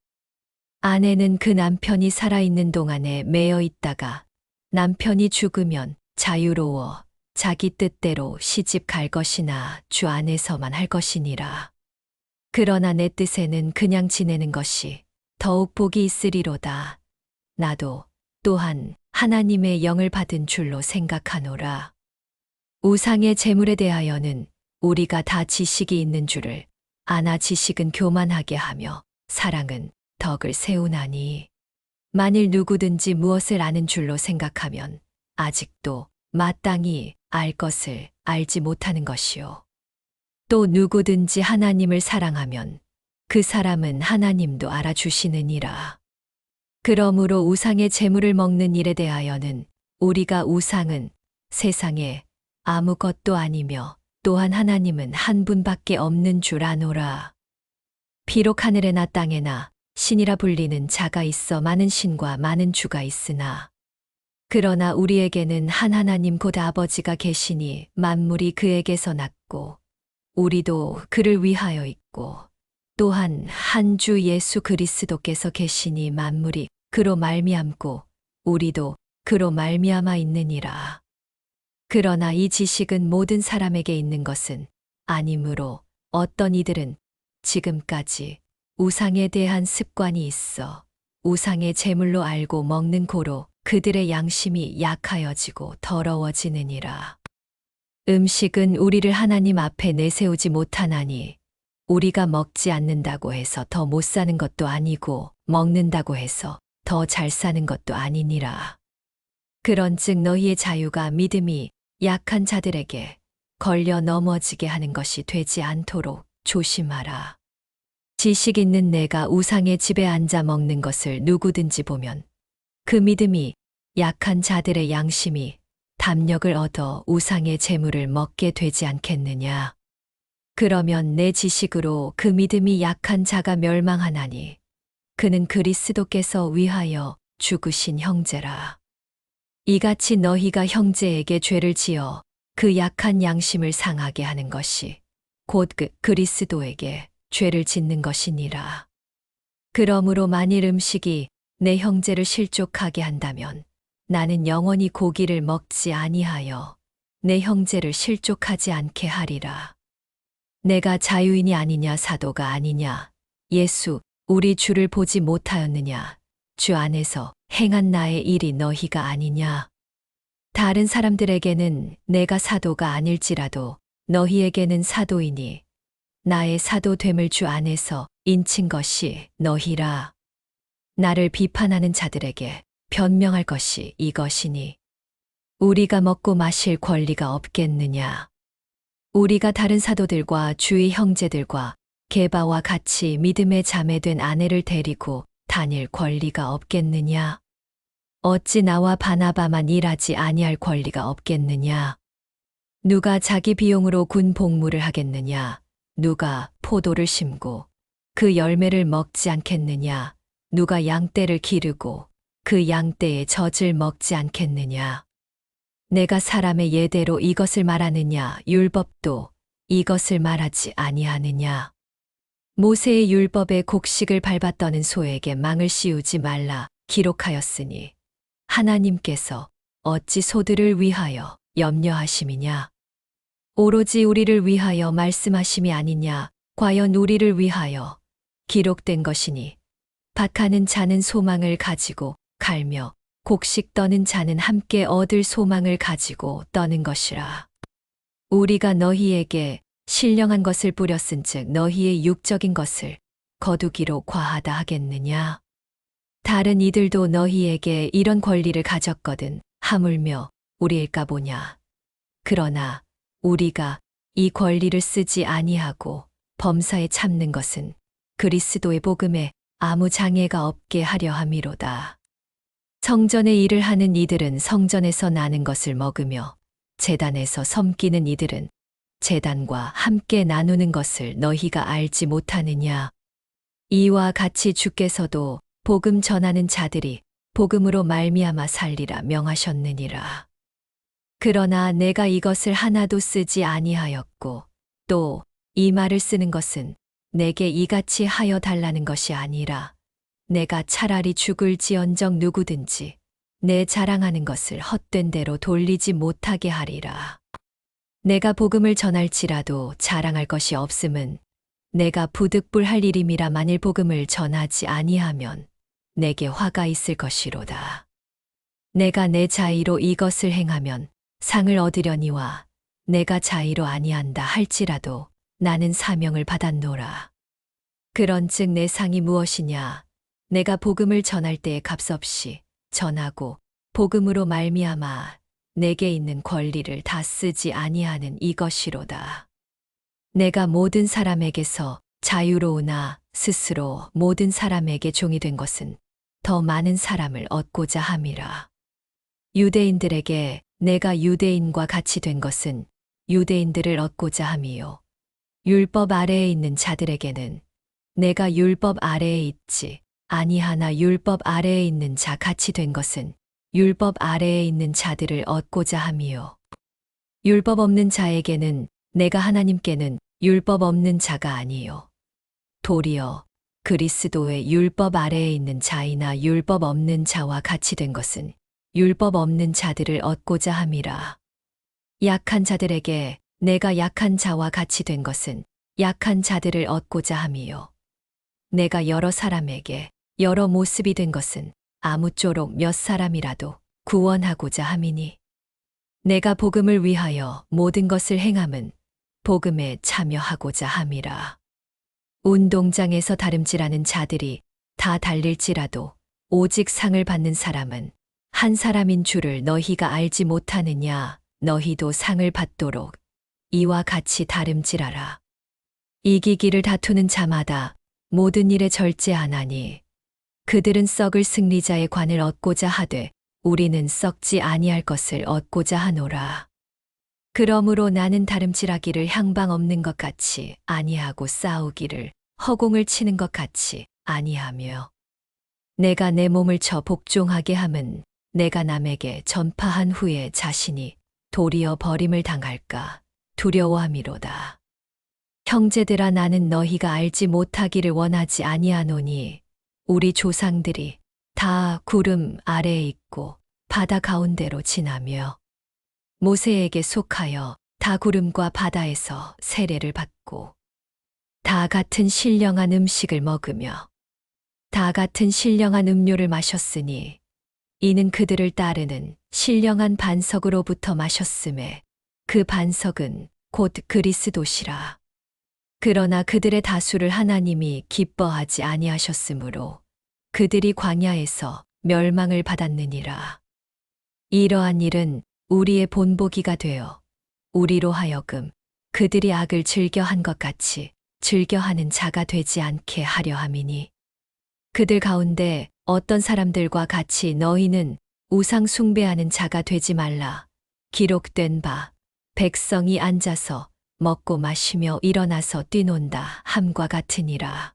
아내는 그 남편이 살아있는 동안에 매여 있다가 남편이 죽으면 자유로워 자기 뜻대로 시집 갈 것이나 주 안에서만 할 것이니라. 그러나 내 뜻에는 그냥 지내는 것이 더욱 복이 있으리로다. 나도 또한 하나님의 영을 받은 줄로 생각하노라. 우상의 재물에 대하여는 우리가 다 지식이 있는 줄을 아나 지식은 교만하게 하며 사랑은 덕을 세우나니 만일 누구든지 무엇을 아는 줄로 생각하면 아직도 마땅히 알 것을 알지 못하는 것이요. 또 누구든지 하나님을 사랑하면 그 사람은 하나님도 알아주시느니라. 그러므로 우상의 재물을 먹는 일에 대하여는 우리가 우상은 세상에 아무것도 아니며 또한 하나님은 한 분밖에 없는 줄 아노라. 비록 하늘에나 땅에나 신이라 불리는 자가 있어 많은 신과 많은 주가 있으나 그러나 우리에게는 한 하나님 곧 아버지가 계시니 만물이 그에게서 났고 우리도 그를 위하여 있고 또한 한 주 예수 그리스도께서 계시니 만물이 그로 말미암고 우리도 그로 말미암아 있느니라. 그러나 이 지식은 모든 사람에게 있는 것은 아니므로 어떤 이들은 지금까지 우상에 대한 습관이 있어 우상의 제물로 알고 먹는 고로 그들의 양심이 약하여지고 더러워지느니라. 음식은 우리를 하나님 앞에 내세우지 못하나니 우리가 먹지 않는다고 해서 더 못 사는 것도 아니고 먹는다고 해서 더 잘 사는 것도 아니니라. 그런즉 너희의 자유가 믿음이 약한 자들에게 걸려 넘어지게 하는 것이 되지 않도록 조심하라. 지식 있는 내가 우상의 집에 앉아 먹는 것을 누구든지 보면 그 믿음이 약한 자들의 양심이 담력을 얻어 우상의 재물을 먹게 되지 않겠느냐. 그러면 내 지식으로 그 믿음이 약한 자가 멸망하나니 그는 그리스도께서 위하여 죽으신 형제라. 이같이 너희가 형제에게 죄를 지어 그 약한 양심을 상하게 하는 것이 곧 그 그리스도에게 죄를 짓는 것이니라. 그러므로 만일 음식이 내 형제를 실족하게 한다면 나는 영원히 고기를 먹지 아니하여 내 형제를 실족하지 않게 하리라. 내가 자유인이 아니냐 사도가 아니냐. 예수 우리 주를 보지 못하였느냐. 주 안에서 행한 나의 일이 너희가 아니냐. 다른 사람들에게는 내가 사도가 아닐지라도 너희에게는 사도이니 나의 사도됨을 주 안에서 인친 것이 너희라. 나를 비판하는 자들에게 변명할 것이 이것이니 우리가 먹고 마실 권리가 없겠느냐. 우리가 다른 사도들과 주의 형제들과 게바와 같이 믿음의 자매된 아내를 데리고 다닐 권리가 없겠느냐. 어찌 나와 바나바만 일하지 아니할 권리가 없겠느냐. 누가 자기 비용으로 군 복무를 하겠느냐. 누가 포도를 심고 그 열매를 먹지 않겠느냐. 누가 양떼를 기르고 그 양떼의 젖을 먹지 않겠느냐. 내가 사람의 예대로 이것을 말하느냐. 율법도 이것을 말하지 아니하느냐. 모세의 율법의 곡식을 밟아 떠는 소에게 망을 씌우지 말라 기록하였으니 하나님께서 어찌 소들을 위하여 염려하심이냐. 오로지 우리를 위하여 말씀하심이 아니냐. 과연 우리를 위하여 기록된 것이니 박하는 자는 소망을 가지고 갈며 곡식 떠는 자는 함께 얻을 소망을 가지고 떠는 것이라. 우리가 너희에게 신령한 것을 뿌렸은즉 너희의 육적인 것을 거두기로 과하다 하겠느냐. 다른 이들도 너희에게 이런 권리를 가졌거든 하물며 우리일까 보냐. 그러나 우리가 이 권리를 쓰지 아니하고 범사에 참는 것은 그리스도의 복음에 아무 장애가 없게 하려 함이로다. 성전의 일을 하는 이들은 성전에서 나는 것을 먹으며 제단에서 섬기는 이들은 제단과 함께 나누는 것을 너희가 알지 못하느냐. 이와 같이 주께서도 복음 전하는 자들이 복음으로 말미암아 살리라 명하셨느니라. 그러나 내가 이것을 하나도 쓰지 아니하였고 또 이 말을 쓰는 것은 내게 이같이 하여 달라는 것이 아니라 내가 차라리 죽을지언정 누구든지 내 자랑하는 것을 헛된 대로 돌리지 못하게 하리라. 내가 복음을 전할지라도 자랑할 것이 없음은 내가 부득불할 일임이라. 만일 복음을 전하지 아니하면 내게 화가 있을 것이로다. 내가 내 자의로 이것을 행하면 상을 얻으려니와 내가 자의로 아니한다 할지라도 나는 사명을 받았노라. 그런즉 내 상이 무엇이냐. 내가 복음을 전할 때에 값없이 전하고 복음으로 말미암아 내게 있는 권리를 다 쓰지 아니하는 이것이로다. 내가 모든 사람에게서 자유로우나 스스로 모든 사람에게 종이 된 것은 더 많은 사람을 얻고자 함이라. 유대인들에게 내가 유대인과 같이 된 것은 유대인들을 얻고자 함이요. 율법 아래에 있는 자들에게는 내가 율법 아래에 있지 아니하나 율법 아래에 있는 자 같이 된 것은 율법 아래에 있는 자들을 얻고자 함이요. 율법 없는 자에게는 내가 하나님께는 율법 없는 자가 아니요. 도리어 그리스도의 율법 아래에 있는 자이나 율법 없는 자와 같이 된 것은 율법 없는 자들을 얻고자 함이라. 약한 자들에게 내가 약한 자와 같이 된 것은 약한 자들을 얻고자 함이요. 내가 여러 사람에게 여러 모습이 된 것은 아무쪼록 몇 사람이라도 구원하고자 함이니 내가 복음을 위하여 모든 것을 행함은 복음에 참여하고자 함이라. 운동장에서 다름질하는 자들이 다 달릴지라도 오직 상을 받는 사람은 한 사람인 줄을 너희가 알지 못하느냐. 너희도 상을 받도록 이와 같이 다름질하라. 이기기를 다투는 자마다 모든 일에 절제하나니 그들은 썩을 승리자의 관을 얻고자 하되 우리는 썩지 아니할 것을 얻고자 하노라. 그러므로 나는 다름질하기를 향방 없는 것 같이 아니하고 싸우기를 허공을 치는 것 같이 아니하며 내가 내 몸을 쳐 복종하게 함은 내가 남에게 전파한 후에 자신이 도리어 버림을 당할까 두려워함이로다. 형제들아 나는 너희가 알지 못하기를 원하지 아니하노니 우리 조상들이 다 구름 아래에 있고 바다 가운데로 지나며 모세에게 속하여 다 구름과 바다에서 세례를 받고 다 같은 신령한 음식을 먹으며 다 같은 신령한 음료를 마셨으니 이는 그들을 따르는 신령한 반석으로부터 마셨음에 그 반석은 곧 그리스도시라. 그러나 그들의 다수를 하나님이 기뻐하지 아니하셨으므로 그들이 광야에서 멸망을 받았느니라. 이러한 일은 우리의 본보기가 되어 우리로 하여금 그들이 악을 즐겨한 것 같이 즐겨하는 자가 되지 않게 하려 함이니 그들 가운데 어떤 사람들과 같이 너희는 우상 숭배하는 자가 되지 말라. 기록된 바 백성이 앉아서 먹고 마시며 일어나서 뛰논다 함과 같으니라.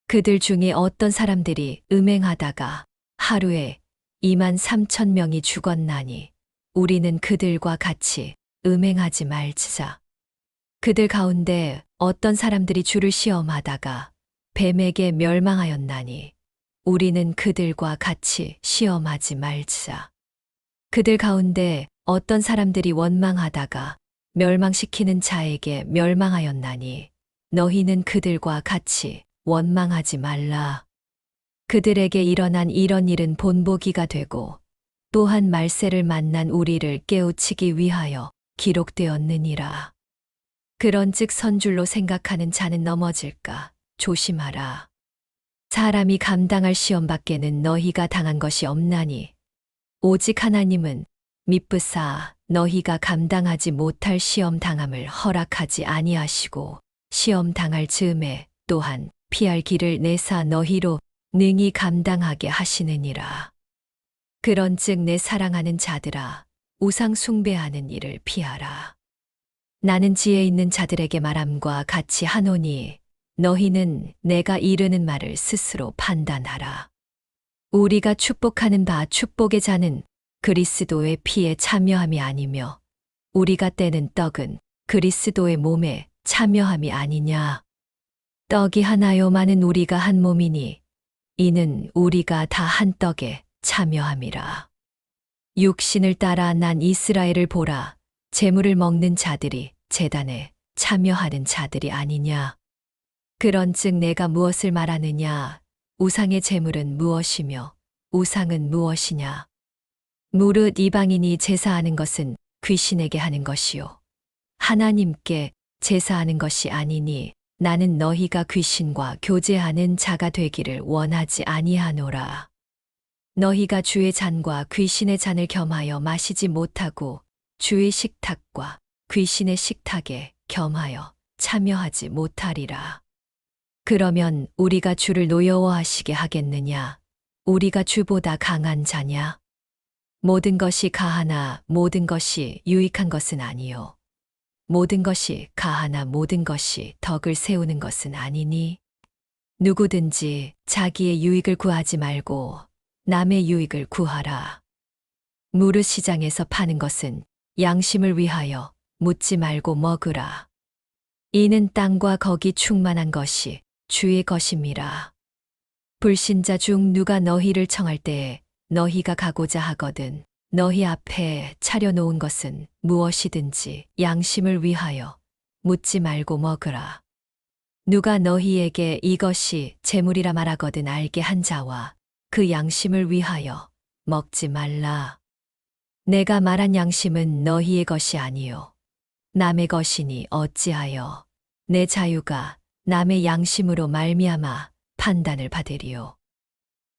그들 중에 어떤 사람들이 음행하다가 하루에 23,000명이 죽었나니 우리는 그들과 같이 음행하지 말자. 그들 가운데 어떤 사람들이 주를 시험하다가 뱀에게 멸망하였나니 우리는 그들과 같이 시험하지 말자. 그들 가운데 어떤 사람들이 원망하다가 멸망시키는 자에게 멸망하였나니 너희는 그들과 같이 원망하지 말라. 그들에게 일어난 이런 일은 본보기가 되고 또한 말세를 만난 우리를 깨우치기 위하여 기록되었느니라. 그런즉 선줄로 생각하는 자는 넘어질까 조심하라. 사람이 감당할 시험 밖에는 너희가 당한 것이 없나니 오직 하나님은 미쁘사 너희가 감당하지 못할 시험 당함을 허락하지 아니하시고 시험 당할 즈음에 또한 피할 길을 내사 너희로 능히 감당하게 하시느니라. 그런즉 내 사랑하는 자들아 우상 숭배하는 일을 피하라. 나는 지혜 있는 자들에게 말함과 같이 하노니 너희는 내가 이르는 말을 스스로 판단하라. 우리가 축복하는 바 축복의 자는 그리스도의 피에 참여함이 아니며 우리가 떼는 떡은 그리스도의 몸에 참여함이 아니냐. 떡이 하나요 많은 우리가 한 몸이니 이는 우리가 다 한 떡에 참여함이라. 육신을 따라 난 이스라엘을 보라. 제물을 먹는 자들이 제단에 참여하는 자들이 아니냐. 그런즉 내가 무엇을 말하느냐. 우상의 제물은 무엇이며 우상은 무엇이냐. 무릇 이방인이 제사하는 것은 귀신에게 하는 것이요 하나님께 제사하는 것이 아니니 나는 너희가 귀신과 교제하는 자가 되기를 원하지 아니하노라. 너희가 주의 잔과 귀신의 잔을 겸하여 마시지 못하고 주의 식탁과 귀신의 식탁에 겸하여 참여하지 못하리라. 그러면 우리가 주를 노여워하시게 하겠느냐? 우리가 주보다 강한 자냐? 모든 것이 가하나 모든 것이 유익한 것은 아니요. 모든 것이 가하나 모든 것이 덕을 세우는 것은 아니니 누구든지 자기의 유익을 구하지 말고 남의 유익을 구하라. 무릇 시장에서 파는 것은 양심을 위하여 묻지 말고 먹으라. 이는 땅과 거기 충만한 것이 주의 것임이라. 불신자 중 누가 너희를 청할 때에 너희가 가고자 하거든 너희 앞에 차려놓은 것은 무엇이든지 양심을 위하여 묻지 말고 먹으라. 누가 너희에게 이것이 재물이라 말하거든 알게 한 자와 그 양심을 위하여 먹지 말라. 내가 말한 양심은 너희의 것이 아니요 남의 것이니 어찌하여 내 자유가 남의 양심으로 말미암아 판단을 받으리요.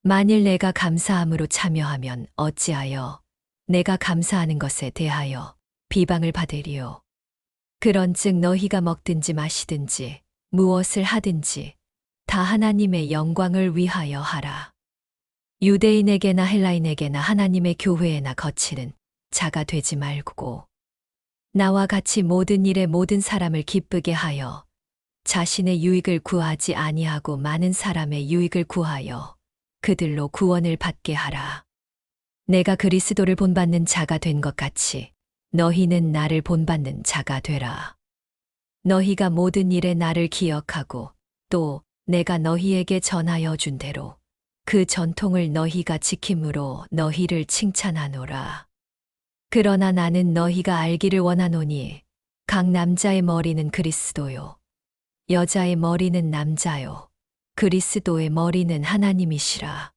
만일 내가 감사함으로 참여하면 어찌하여 내가 감사하는 것에 대하여 비방을 받으리요. 그런즉 너희가 먹든지 마시든지 무엇을 하든지 다 하나님의 영광을 위하여 하라. 유대인에게나 헬라인에게나 하나님의 교회에나 거치는 자가 되지 말고 나와 같이 모든 일에 모든 사람을 기쁘게 하여 자신의 유익을 구하지 아니하고 많은 사람의 유익을 구하여 그들로 구원을 받게 하라. 내가 그리스도를 본받는 자가 된 것 같이 너희는 나를 본받는 자가 되라. 너희가 모든 일에 나를 기억하고 또 내가 너희에게 전하여 준 대로 그 전통을 너희가 지킴으로 너희를 칭찬하노라. 그러나 나는 너희가 알기를 원하노니 각 남자의 머리는 그리스도요 여자의 머리는 남자요 그리스도의 머리는 하나님이시라.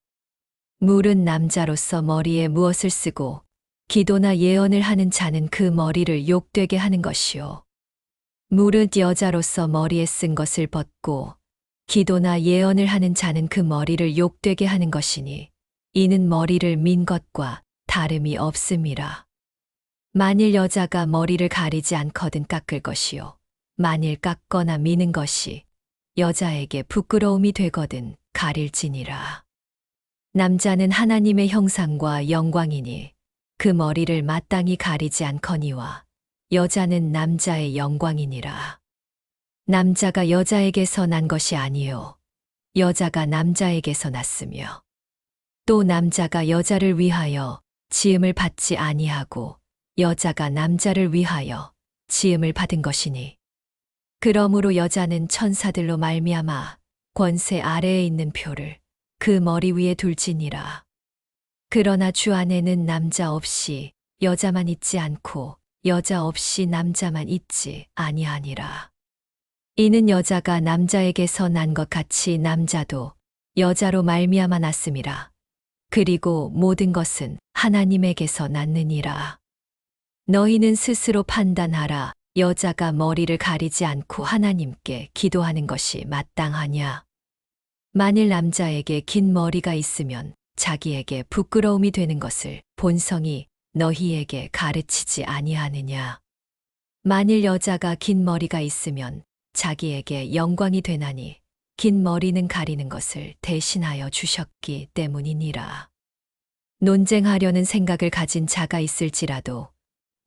물은 남자로서 머리에 무엇을 쓰고 기도나 예언을 하는 자는 그 머리를 욕되게 하는 것이요 물은 여자로서 머리에 쓴 것을 벗고 기도나 예언을 하는 자는 그 머리를 욕되게 하는 것이니 이는 머리를 민 것과 다름이 없음이라. 만일 여자가 머리를 가리지 않거든 깎을 것이요 만일 깎거나 미는 것이 여자에게 부끄러움이 되거든 가릴지니라. 남자는 하나님의 형상과 영광이니 그 머리를 마땅히 가리지 않거니와 여자는 남자의 영광이니라. 남자가 여자에게서 난 것이 아니요 여자가 남자에게서 났으며 또 남자가 여자를 위하여 지음을 받지 아니하고 여자가 남자를 위하여 지음을 받은 것이니 그러므로 여자는 천사들로 말미암아 권세 아래에 있는 표를 그 머리 위에 둘지니라. 그러나 주 안에는 남자 없이 여자만 있지 않고 여자 없이 남자만 있지 아니하니라. 이는 여자가 남자에게서 난 것 같이 남자도 여자로 말미암아 났음이라. 그리고 모든 것은 하나님에게서 났느니라. 너희는 스스로 판단하라. 여자가 머리를 가리지 않고 하나님께 기도하는 것이 마땅하냐. 만일 남자에게 긴 머리가 있으면 자기에게 부끄러움이 되는 것을 본성이 너희에게 가르치지 아니하느냐. 만일 여자가 긴 머리가 있으면 자기에게 영광이 되나니 긴 머리는 가리는 것을 대신하여 주셨기 때문이니라. 논쟁하려는 생각을 가진 자가 있을지라도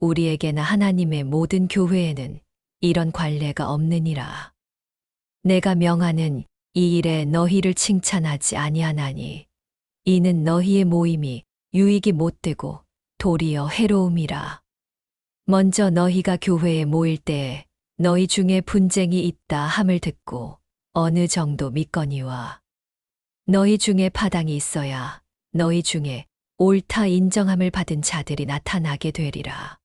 우리에게나 하나님의 모든 교회에는 이런 관례가 없느니라. 내가 명하는 이 일에 너희를 칭찬하지 아니하나니 이는 너희의 모임이 유익이 못되고 도리어 해로움이라. 먼저 너희가 교회에 모일 때에 너희 중에 분쟁이 있다 함을 듣고 어느 정도 믿거니와 너희 중에 파당이 있어야 너희 중에 옳다 인정함을 받은 자들이 나타나게 되리라.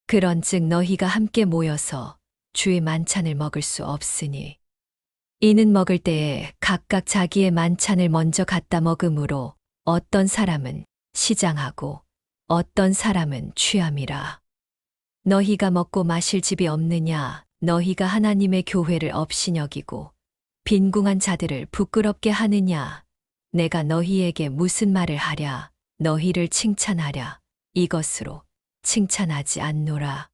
그런즉 너희가 함께 모여서 주의 만찬을 먹을 수 없으니 이는 먹을 때에 각각 자기의 만찬을 먼저 갖다 먹음으로 어떤 사람은 시장하고 어떤 사람은 취함이라. 너희가 먹고 마실 집이 없느냐. 너희가 하나님의 교회를 업신여기고 빈궁한 자들을 부끄럽게 하느냐. 내가 너희에게 무슨 말을 하랴. 너희를 칭찬하랴. 이것으로 칭찬하지 않노라.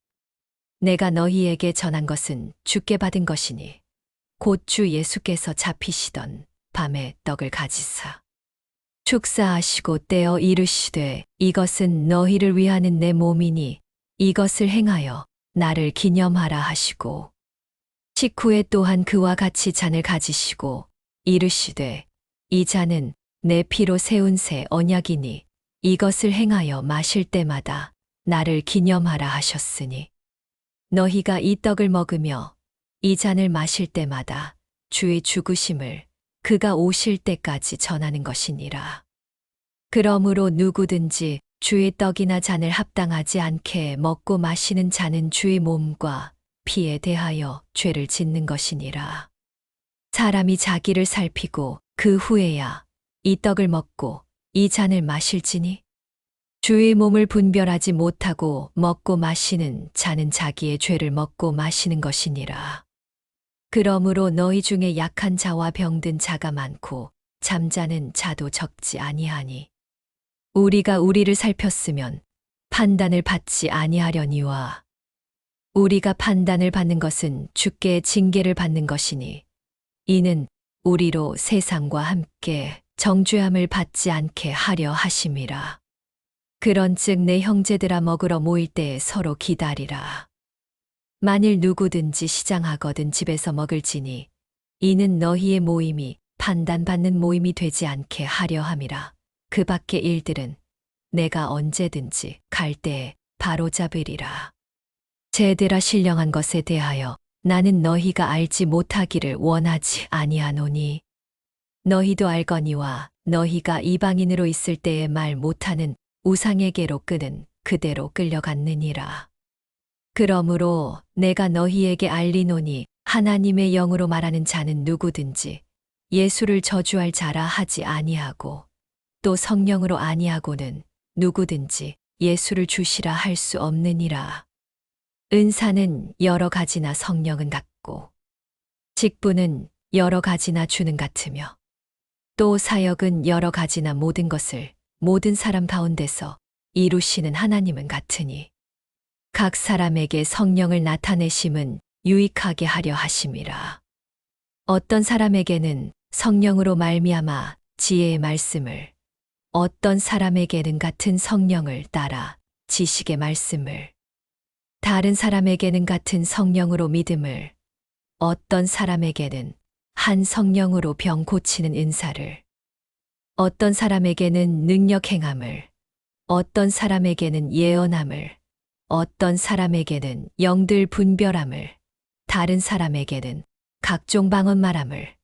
내가 너희에게 전한 것은 주께 받은 것이니 곧 주 예수께서 잡히시던 밤에 떡을 가지사 축사하시고 떼어 이르시되 이것은 너희를 위하는 내 몸이니 이것을 행하여 나를 기념하라 하시고 식후에 또한 그와 같이 잔을 가지시고 이르시되 이 잔은 내 피로 세운 새 언약이니 이것을 행하여 마실 때마다 나를 기념하라 하셨으니 너희가 이 떡을 먹으며 이 잔을 마실 때마다 주의 죽으심을 그가 오실 때까지 전하는 것이니라. 그러므로 누구든지 주의 떡이나 잔을 합당하지 않게 먹고 마시는 자는 주의 몸과 피에 대하여 죄를 짓는 것이니라. 사람이 자기를 살피고 그 후에야 이 떡을 먹고 이 잔을 마실지니 주의 몸을 분별하지 못하고 먹고 마시는 자는 자기의 죄를 먹고 마시는 것이니라. 그러므로 너희 중에 약한 자와 병든 자가 많고 잠자는 자도 적지 아니하니 우리가 우리를 살폈으면 판단을 받지 아니하려니와 우리가 판단을 받는 것은 주께 징계를 받는 것이니 이는 우리로 세상과 함께 정죄함을 받지 않게 하려 하심이라. 그런즉 내 형제들아 먹으러 모일 때에 서로 기다리라. 만일 누구든지 시장하거든 집에서 먹을지니 이는 너희의 모임이 판단받는 모임이 되지 않게 하려 함이라. 그 밖의 일들은 내가 언제든지 갈 때에 바로잡으리라. 제들아 신령한 것에 대하여 나는 너희가 알지 못하기를 원하지 아니하노니 너희도 알거니와 너희가 이방인으로 있을 때에 말 못하는 우상에게로 끄는 그대로 끌려갔느니라. 그러므로 내가 너희에게 알리노니 하나님의 영으로 말하는 자는 누구든지 예수를 저주할 자라 하지 아니하고 또 성령으로 아니하고는 누구든지 예수를 주시라 할 수 없느니라. 은사는 여러 가지나 성령은 같고 직분은 여러 가지나 주는 같으며 또 사역은 여러 가지나 모든 것을 모든 사람 가운데서 이루시는 하나님은 같으니 각 사람에게 성령을 나타내심은 유익하게 하려 하심이라. 어떤 사람에게는 성령으로 말미암아 지혜의 말씀을, 어떤 사람에게는 같은 성령을 따라 지식의 말씀을, 다른 사람에게는 같은 성령으로 믿음을, 어떤 사람에게는 한 성령으로 병 고치는 은사를, 어떤 사람에게는 능력 행함을, 어떤 사람에게는 예언함을, 어떤 사람에게는 영들 분별함을, 다른 사람에게는 각종 방언 말함을,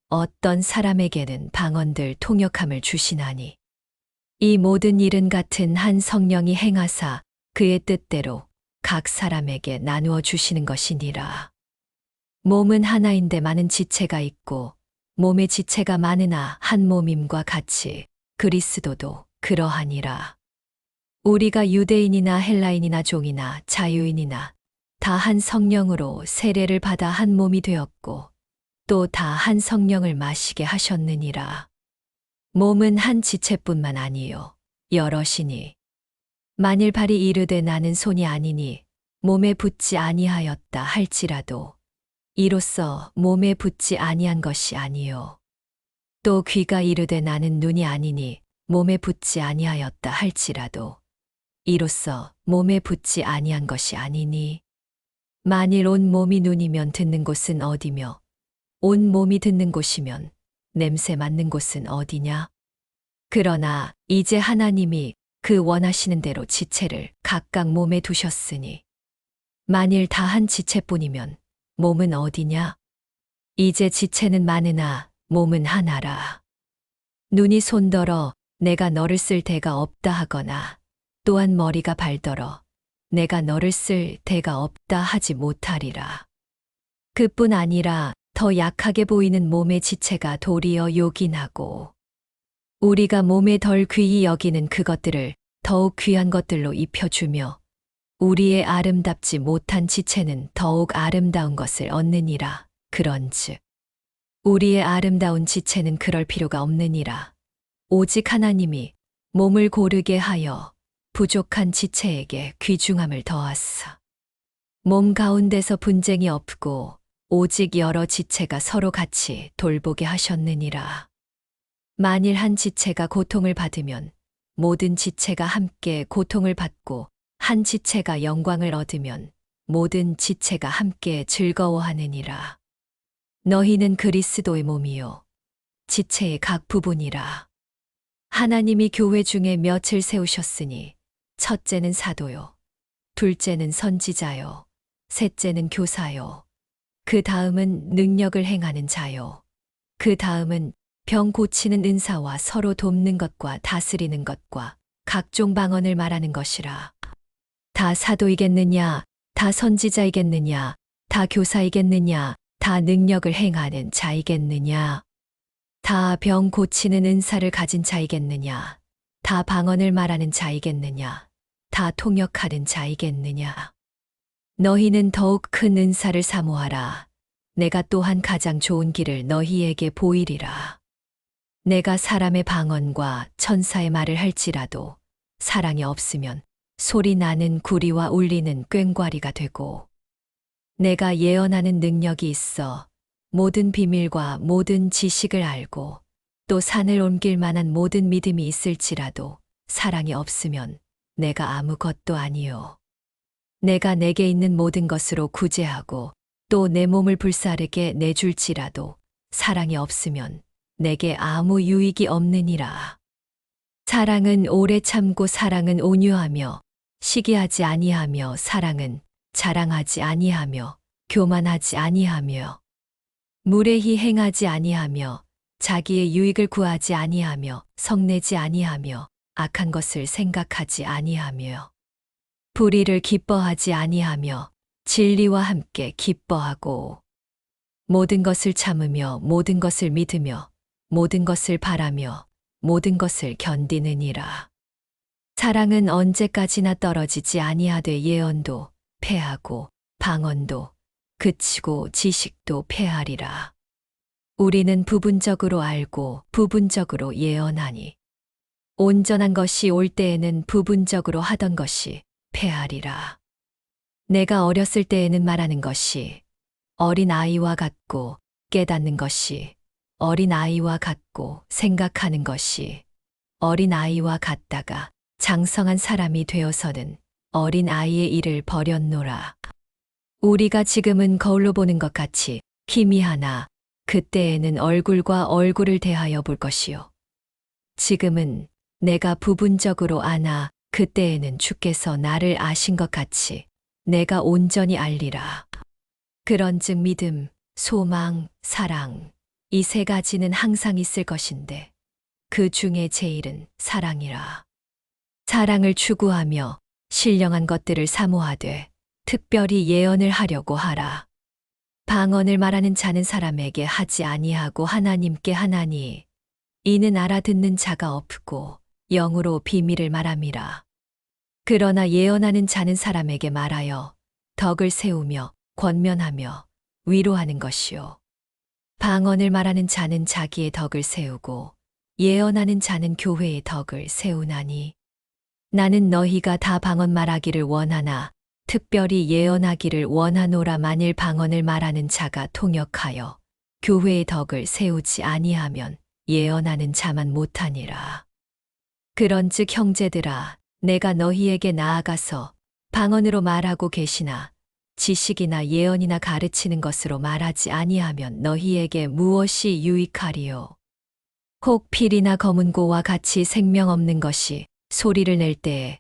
어떤 사람에게는 방언들 통역함을 주시나니 이 모든 일은 같은 한 성령이 행하사 그의 뜻대로 각 사람에게 나누어 주시는 것이니라. 몸은 하나인데 많은 지체가 있고 몸의 지체가 많으나 한 몸임과 같이 그리스도도 그러하니라. 우리가 유대인이나 헬라인이나 종이나 자유인이나 다 한 성령으로 세례를 받아 한 몸이 되었고 또 다 한 성령을 마시게 하셨느니라. 몸은 한 지체뿐만 아니요 여럿이니 만일 발이 이르되 나는 손이 아니니 몸에 붙지 아니하였다 할지라도 이로써 몸에 붙지 아니한 것이 아니요 또 귀가 이르되 나는 눈이 아니니 몸에 붙지 아니하였다 할지라도 이로써 몸에 붙지 아니한 것이 아니니 만일 온 몸이 눈이면 듣는 곳은 어디며 온 몸이 듣는 곳이면 냄새 맡는 곳은 어디냐? 그러나 이제 하나님이 그 원하시는 대로 지체를 각각 몸에 두셨으니 만일 다 한 지체뿐이면 몸은 어디냐? 이제 지체는 많으나 몸은 하나라. 눈이 손더러 내가 너를 쓸 데가 없다 하거나 또한 머리가 발더러 내가 너를 쓸 데가 없다 하지 못하리라. 그뿐 아니라 더 약하게 보이는 몸의 지체가 도리어 요긴하고 우리가 몸에 덜 귀히 여기는 그것들을 더욱 귀한 것들로 입혀주며 우리의 아름답지 못한 지체는 더욱 아름다운 것을 얻느니라. 그런즉 우리의 아름다운 지체는 그럴 필요가 없느니라. 오직 하나님이 몸을 고르게 하여 부족한 지체에게 귀중함을 더하사 몸 가운데서 분쟁이 없고 오직 여러 지체가 서로 같이 돌보게 하셨느니라. 만일 한 지체가 고통을 받으면 모든 지체가 함께 고통을 받고 한 지체가 영광을 얻으면 모든 지체가 함께 즐거워하느니라. 너희는 그리스도의 몸이요 지체의 각 부분이라. 하나님이 교회 중에 몇을 세우셨으니 첫째는 사도요 둘째는 선지자요 셋째는 교사요 그 다음은 능력을 행하는 자요 그 다음은 병 고치는 은사와 서로 돕는 것과 다스리는 것과 각종 방언을 말하는 것이라. 다 사도이겠느냐, 다 선지자이겠느냐, 다 교사이겠느냐, 다 능력을 행하는 자이겠느냐, 다 병 고치는 은사를 가진 자이겠느냐, 다 방언을 말하는 자이겠느냐, 다 통역하는 자이겠느냐. 너희는 더욱 큰 은사를 사모하라. 내가 또한 가장 좋은 길을 너희에게 보이리라. 내가 사람의 방언과 천사의 말을 할지라도 사랑이 없으면 소리 나는 구리와 울리는 꽹과리가 되고 내가 예언하는 능력이 있어 모든 비밀과 모든 지식을 알고 또 산을 옮길 만한 모든 믿음이 있을지라도 사랑이 없으면 내가 아무것도 아니요. 내가 내게 있는 모든 것으로 구제하고 또 내 몸을 불사르게 내줄지라도 사랑이 없으면 내게 아무 유익이 없느니라. 사랑은 오래 참고 사랑은 온유하며 시기하지 아니하며 사랑은 자랑하지 아니하며 교만하지 아니하며 무례히 행하지 아니하며 자기의 유익을 구하지 아니하며 성내지 아니하며 악한 것을 생각하지 아니하며 불의를 기뻐하지 아니하며 진리와 함께 기뻐하고 모든 것을 참으며 모든 것을 믿으며 모든 것을 바라며 모든 것을 견디느니라. 사랑은 언제까지나 떨어지지 아니하되 예언도 패하고 방언도 그치고 지식도 패하리라. 우리는 부분적으로 알고 부분적으로 예언하니 온전한 것이 올 때에는 부분적으로 하던 것이 패하리라. 내가 어렸을 때에는 말하는 것이 어린 아이와 같고 깨닫는 것이 어린 아이와 같고 생각하는 것이 어린 아이와 같다가 장성한 사람이 되어서는 어린 아이의 일을 버렸노라. 우리가 지금은 거울로 보는 것 같이 희미하나 그때에는 얼굴과 얼굴을 대하여 볼 것이요. 지금은 내가 부분적으로 아나 그때에는 주께서 나를 아신 것 같이 내가 온전히 알리라. 그런즉 믿음, 소망, 사랑 이 세 가지는 항상 있을 것인데 그 중에 제일은 사랑이라. 사랑을 추구하며 신령한 것들을 사모하되 특별히 예언을 하려고 하라. 방언을 말하는 자는 사람에게 하지 아니하고 하나님께 하나니 이는 알아듣는 자가 없고 영으로 비밀을 말함이라. 그러나 예언하는 자는 사람에게 말하여 덕을 세우며 권면하며 위로하는 것이요. 방언을 말하는 자는 자기의 덕을 세우고 예언하는 자는 교회의 덕을 세우나니 나는 너희가 다 방언 말하기를 원하나 특별히 예언하기를 원하노라. 만일 방언을 말하는 자가 통역하여 교회의 덕을 세우지 아니하면 예언하는 자만 못하니라. 그런즉 형제들아 내가 너희에게 나아가서 방언으로 말하고 계시나 지식이나 예언이나 가르치는 것으로 말하지 아니하면 너희에게 무엇이 유익하리요. 혹 필이나 검은고와 같이 생명 없는 것이 소리를 낼 때에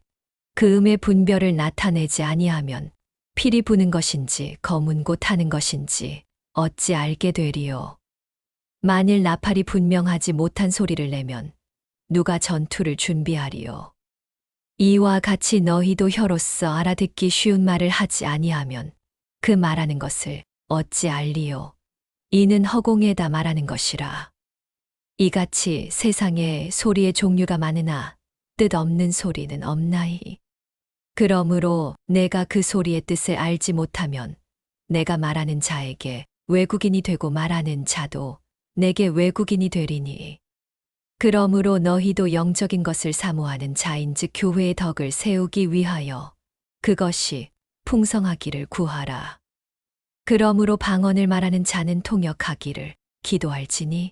그 음의 분별을 나타내지 아니하면 필이 부는 것인지 검은고 타는 것인지 어찌 알게 되리요. 만일 나팔이 분명하지 못한 소리를 내면 누가 전투를 준비하리요. 이와 같이 너희도 혀로서 알아듣기 쉬운 말을 하지 아니하면 그 말하는 것을 어찌 알리요. 이는 허공에다 말하는 것이라. 이같이 세상에 소리의 종류가 많으나 뜻없는 소리는 없나이. 그러므로 내가 그 소리의 뜻을 알지 못하면 내가 말하는 자에게 외국인이 되고 말하는 자도 내게 외국인이 되리니. 그러므로 너희도 영적인 것을 사모하는 자인즉 교회의 덕을 세우기 위하여 그것이 풍성하기를 구하라. 그러므로 방언을 말하는 자는 통역하기를 기도할지니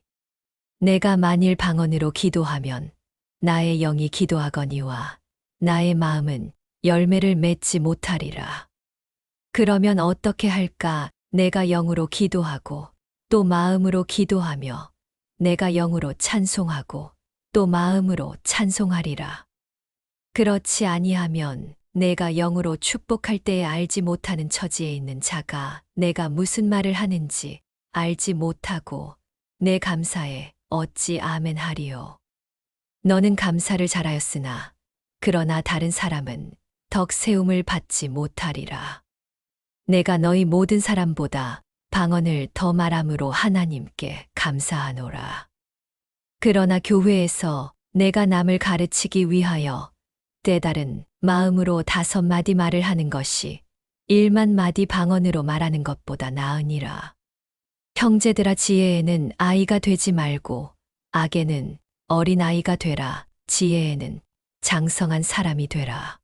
내가 만일 방언으로 기도하면 나의 영이 기도하거니와 나의 마음은 열매를 맺지 못하리라. 그러면 어떻게 할까? 내가 영으로 기도하고 또 마음으로 기도하며 내가 영으로 찬송하고 또 마음으로 찬송하리라. 그렇지 아니하면 내가 영으로 축복할 때에 알지 못하는 처지에 있는 자가 내가 무슨 말을 하는지 알지 못하고 내 감사에 어찌 아멘 하리요. 너는 감사를 잘하였으나 그러나 다른 사람은 덕 세움을 받지 못하리라. 내가 너희 모든 사람보다 방언을 더 말함으로 하나님께 감사하노라. 그러나 교회에서 내가 남을 가르치기 위하여 때다른 마음으로 5마디 말을 하는 것이 1만 마디 방언으로 말하는 것보다 나으니라. 형제들아 지혜에는 아이가 되지 말고 악에는 어린아이가 되라. 지혜에는 장성한 사람이 되라.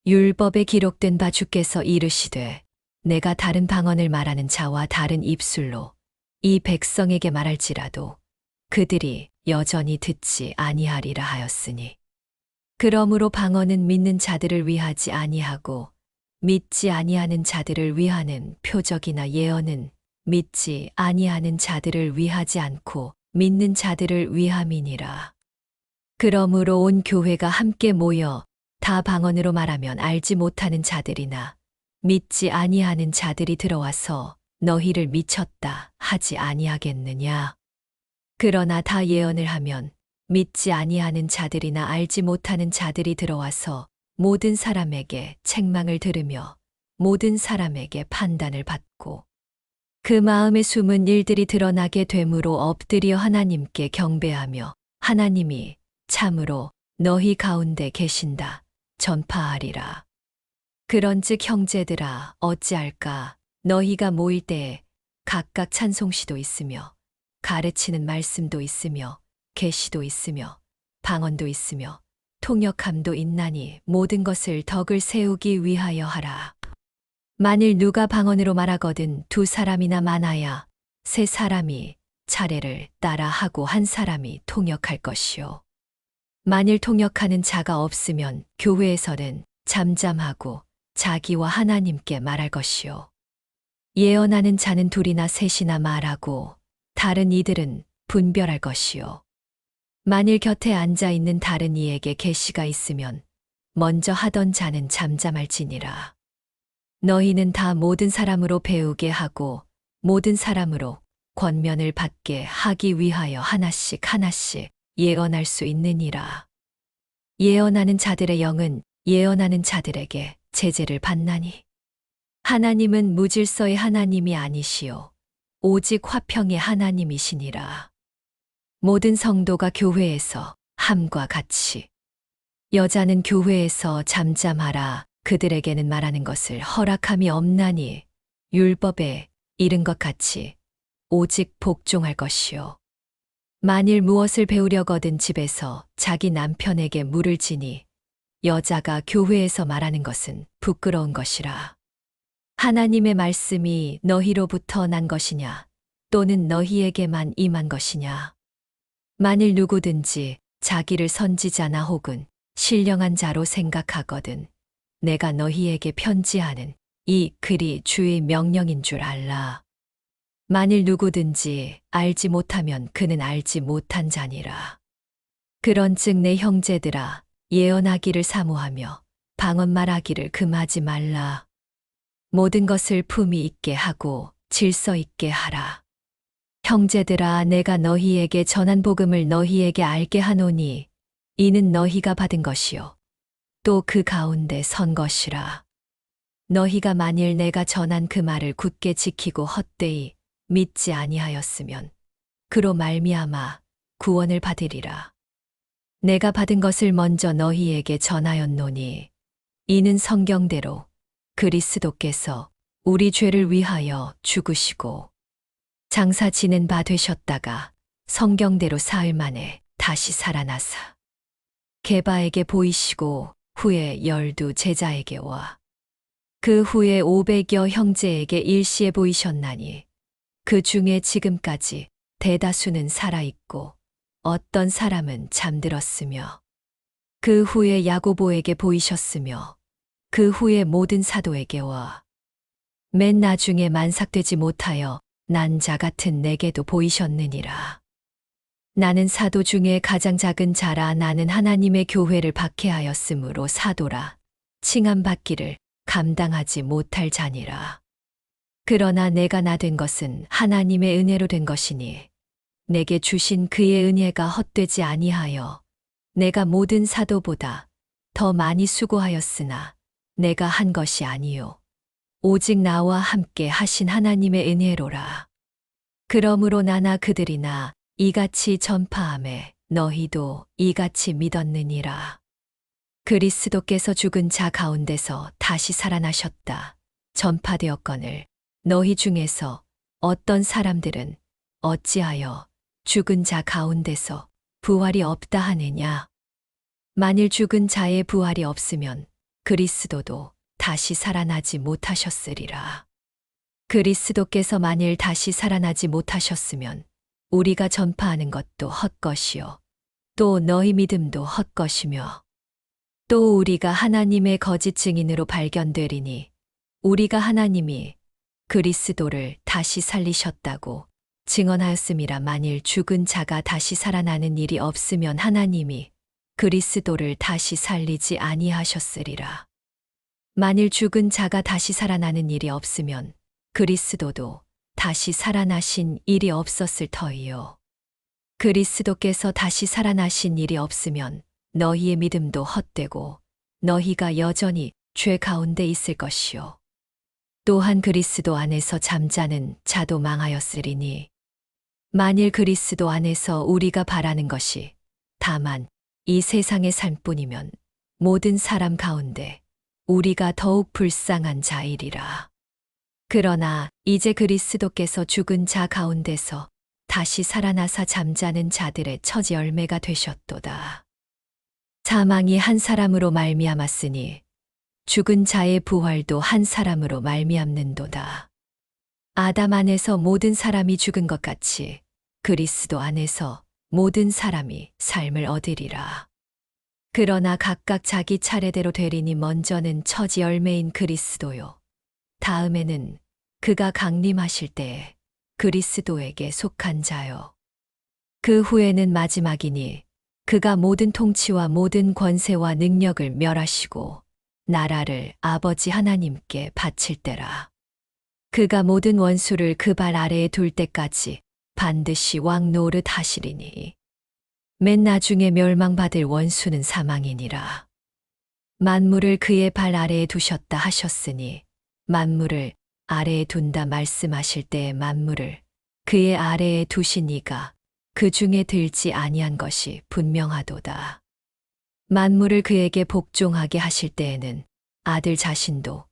율법에 기록된 바 주께서 이르시되 내가 다른 방언을 말하는 자와 다른 입술로 이 백성에게 말할지라도 그들이 여전히 듣지 아니하리라 하였으니. 그러므로 방언은 믿는 자들을 위하지 아니하고 믿지 아니하는 자들을 위하는 표적이나 예언은 믿지 아니하는 자들을 위하지 않고 믿는 자들을 위함이니라. 그러므로 온 교회가 함께 모여 다 방언으로 말하면 알지 못하는 자들이나 믿지 아니하는 자들이 들어와서 너희를 미쳤다 하지 아니하겠느냐. 그러나 다 예언을 하면 믿지 아니하는 자들이나 알지 못하는 자들이 들어와서 모든 사람에게 책망을 들으며 모든 사람에게 판단을 받고 그 마음에 숨은 일들이 드러나게 되므로 엎드려 하나님께 경배하며 하나님이 참으로 너희 가운데 계신다 전파하리라. 그런즉 형제들아 어찌할까. 너희가 모일 때에 각각 찬송시도 있으며 가르치는 말씀도 있으며 계시도 있으며 방언도 있으며 통역함도 있나니 모든 것을 덕을 세우기 위하여 하라. 만일 누가 방언으로 말하거든 두 사람이나 많아야 세 사람이 차례를 따라 하고 한 사람이 통역할 것이요. 만일 통역하는 자가 없으면 교회에서는 잠잠하고 자기와 하나님께 말할 것이요. 예언하는 자는 둘이나 셋이나 말하고 다른 이들은 분별할 것이요. 만일 곁에 앉아 있는 다른 이에게 계시가 있으면 먼저 하던 자는 잠잠할지니라. 너희는 다 모든 사람으로 배우게 하고 모든 사람으로 권면을 받게 하기 위하여 하나씩 하나씩 예언할 수 있느니라. 예언하는 자들의 영은 예언하는 자들에게 제재를 받나니 하나님은 무질서의 하나님이 아니시요 오직 화평의 하나님이시니라. 모든 성도가 교회에서 함과 같이 여자는 교회에서 잠잠하라. 그들에게는 말하는 것을 허락함이 없나니 율법에 이른 것 같이 오직 복종할 것이요. 만일 무엇을 배우려거든 집에서 자기 남편에게 물을 지니 여자가 교회에서 말하는 것은 부끄러운 것이라. 하나님의 말씀이 너희로부터 난 것이냐 또는 너희에게만 임한 것이냐. 만일 누구든지 자기를 선지자나 혹은 신령한 자로 생각하거든 내가 너희에게 편지하는 이 글이 주의 명령인 줄 알라. 만일 누구든지 알지 못하면 그는 알지 못한 자니라. 그런즉 내 형제들아 예언하기를 사모하며 방언 말하기를 금하지 말라. 모든 것을 품위 있게 하고 질서 있게 하라. 형제들아 내가 너희에게 전한 복음을 너희에게 알게 하노니 이는 너희가 받은 것이요 또 그 가운데 선 것이라. 너희가 만일 내가 전한 그 말을 굳게 지키고 헛되이 믿지 아니하였으면 그로 말미암아 구원을 받으리라. 내가 받은 것을 먼저 너희에게 전하였노니 이는 성경대로 그리스도께서 우리 죄를 위하여 죽으시고 장사 지낸 바 되셨다가 성경대로 사흘 만에 다시 살아나사 게바에게 보이시고 후에 12 제자에게와 그 후에 500여 형제에게 일시에 보이셨나니 그 중에 지금까지 대다수는 살아있고 어떤 사람은 잠들었으며 그 후에 야고보에게 보이셨으며 그 후에 모든 사도에게와 맨 나중에 만삭되지 못하여 난 자 같은 내게도 보이셨느니라. 나는 사도 중에 가장 작은 자라. 나는 하나님의 교회를 박해하였으므로 사도라 칭함받기를 감당하지 못할 자니라. 그러나 내가 나 된 것은 하나님의 은혜로 된 것이니 내게 주신 그의 은혜가 헛되지 아니하여 내가 모든 사도보다 더 많이 수고하였으나 내가 한 것이 아니요 오직 나와 함께 하신 하나님의 은혜로라. 그러므로 나나 그들이나 이같이 전파하매 너희도 이같이 믿었느니라. 그리스도께서 죽은 자 가운데서 다시 살아나셨다 전파되었거늘 너희 중에서 어떤 사람들은 어찌하여 죽은 자 가운데서 부활이 없다 하느냐. 만일 죽은 자의 부활이 없으면 그리스도도 다시 살아나지 못하셨으리라. 그리스도께서 만일 다시 살아나지 못하셨으면 우리가 전파하는 것도 헛것이요 또 너희 믿음도 헛것이며 또 우리가 하나님의 거짓 증인으로 발견되리니 우리가 하나님이 그리스도를 다시 살리셨다고 증언하였음이라. 만일 죽은 자가 다시 살아나는 일이 없으면 하나님이 그리스도를 다시 살리지 아니하셨으리라. 만일 죽은 자가 다시 살아나는 일이 없으면 그리스도도 다시 살아나신 일이 없었을 터이요. 그리스도께서 다시 살아나신 일이 없으면 너희의 믿음도 헛되고 너희가 여전히 죄 가운데 있을 것이요. 또한 그리스도 안에서 잠자는 자도 망하였으리니 만일 그리스도 안에서 우리가 바라는 것이 다만 이 세상의 삶뿐이면 모든 사람 가운데 우리가 더욱 불쌍한 자이리라. 그러나 이제 그리스도께서 죽은 자 가운데서 다시 살아나사 잠자는 자들의 처지 열매가 되셨도다. 사망이 한 사람으로 말미암았으니 죽은 자의 부활도 한 사람으로 말미암는도다. 아담 안에서 모든 사람이 죽은 것 같이 그리스도 안에서 모든 사람이 삶을 얻으리라. 그러나 각각 자기 차례대로 되리니 먼저는 처지 열매인 그리스도요. 다음에는 그가 강림하실 때에 그리스도에게 속한 자요. 그 후에는 마지막이니 그가 모든 통치와 모든 권세와 능력을 멸하시고 나라를 아버지 하나님께 바칠 때라. 그가 모든 원수를 그 발 아래에 둘 때까지 반드시 왕 노릇 하시리니 맨 나중에 멸망받을 원수는 사망이니라. 만물을 그의 발 아래에 두셨다 하셨으니 만물을 아래에 둔다 말씀하실 때에 만물을 그의 아래에 두신 이가 그 중에 들지 아니한 것이 분명하도다. 만물을 그에게 복종하게 하실 때에는 아들 자신도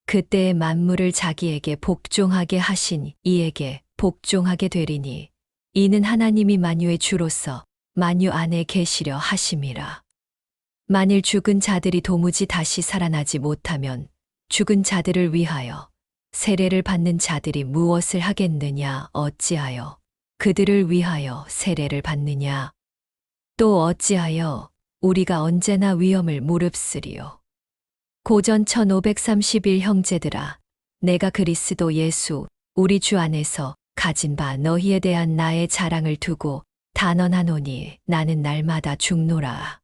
그때의 만물을 자기에게 복종하게 하신 이에게 복종하게 되리니 이는 하나님이 만유의 주로서 만유 안에 계시려 하심이라. 만일 죽은 자들이 도무지 다시 살아나지 못하면 죽은 자들을 위하여 세례를 받는 자들이 무엇을 하겠느냐 어찌하여 그들을 위하여 세례를 받느냐 또 어찌하여 우리가 언제나 위험을 무릅쓰리요. 고전 1531 형제들아 내가 그리스도 예수 우리 주 안에서 가진 바 너희에 대한 나의 자랑을 두고 단언하노니 나는 날마다 죽노라.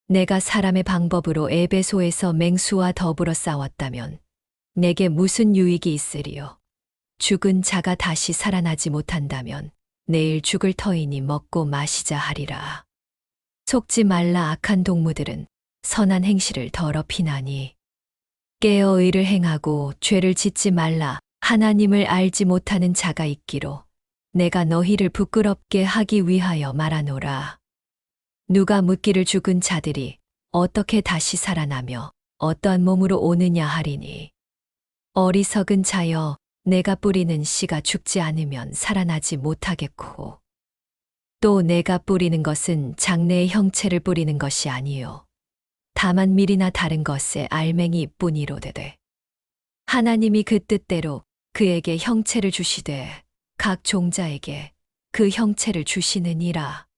내가 사람의 방법으로 에베소에서 맹수와 더불어 싸웠다면 내게 무슨 유익이 있으리요. 죽은 자가 다시 살아나지 못한다면 내일 죽을 터이니 먹고 마시자 하리라. 속지 말라. 악한 동무들은 선한 행실을 더럽히나니 깨어 의를 행하고 죄를 짓지 말라. 하나님을 알지 못하는 자가 있기로 내가 너희를 부끄럽게 하기 위하여 말하노라. 누가 묻기를 죽은 자들이 어떻게 다시 살아나며 어떠한 몸으로 오느냐 하리니 어리석은 자여 내가 뿌리는 씨가 죽지 않으면 살아나지 못하겠고 또 내가 뿌리는 것은 장래의 형체를 뿌리는 것이 아니요 다만 밀이나 다른 것의 알맹이 뿐이로되되 하나님이 그 뜻대로 그에게 형체를 주시되 각 종자에게 그 형체를 주시느니라.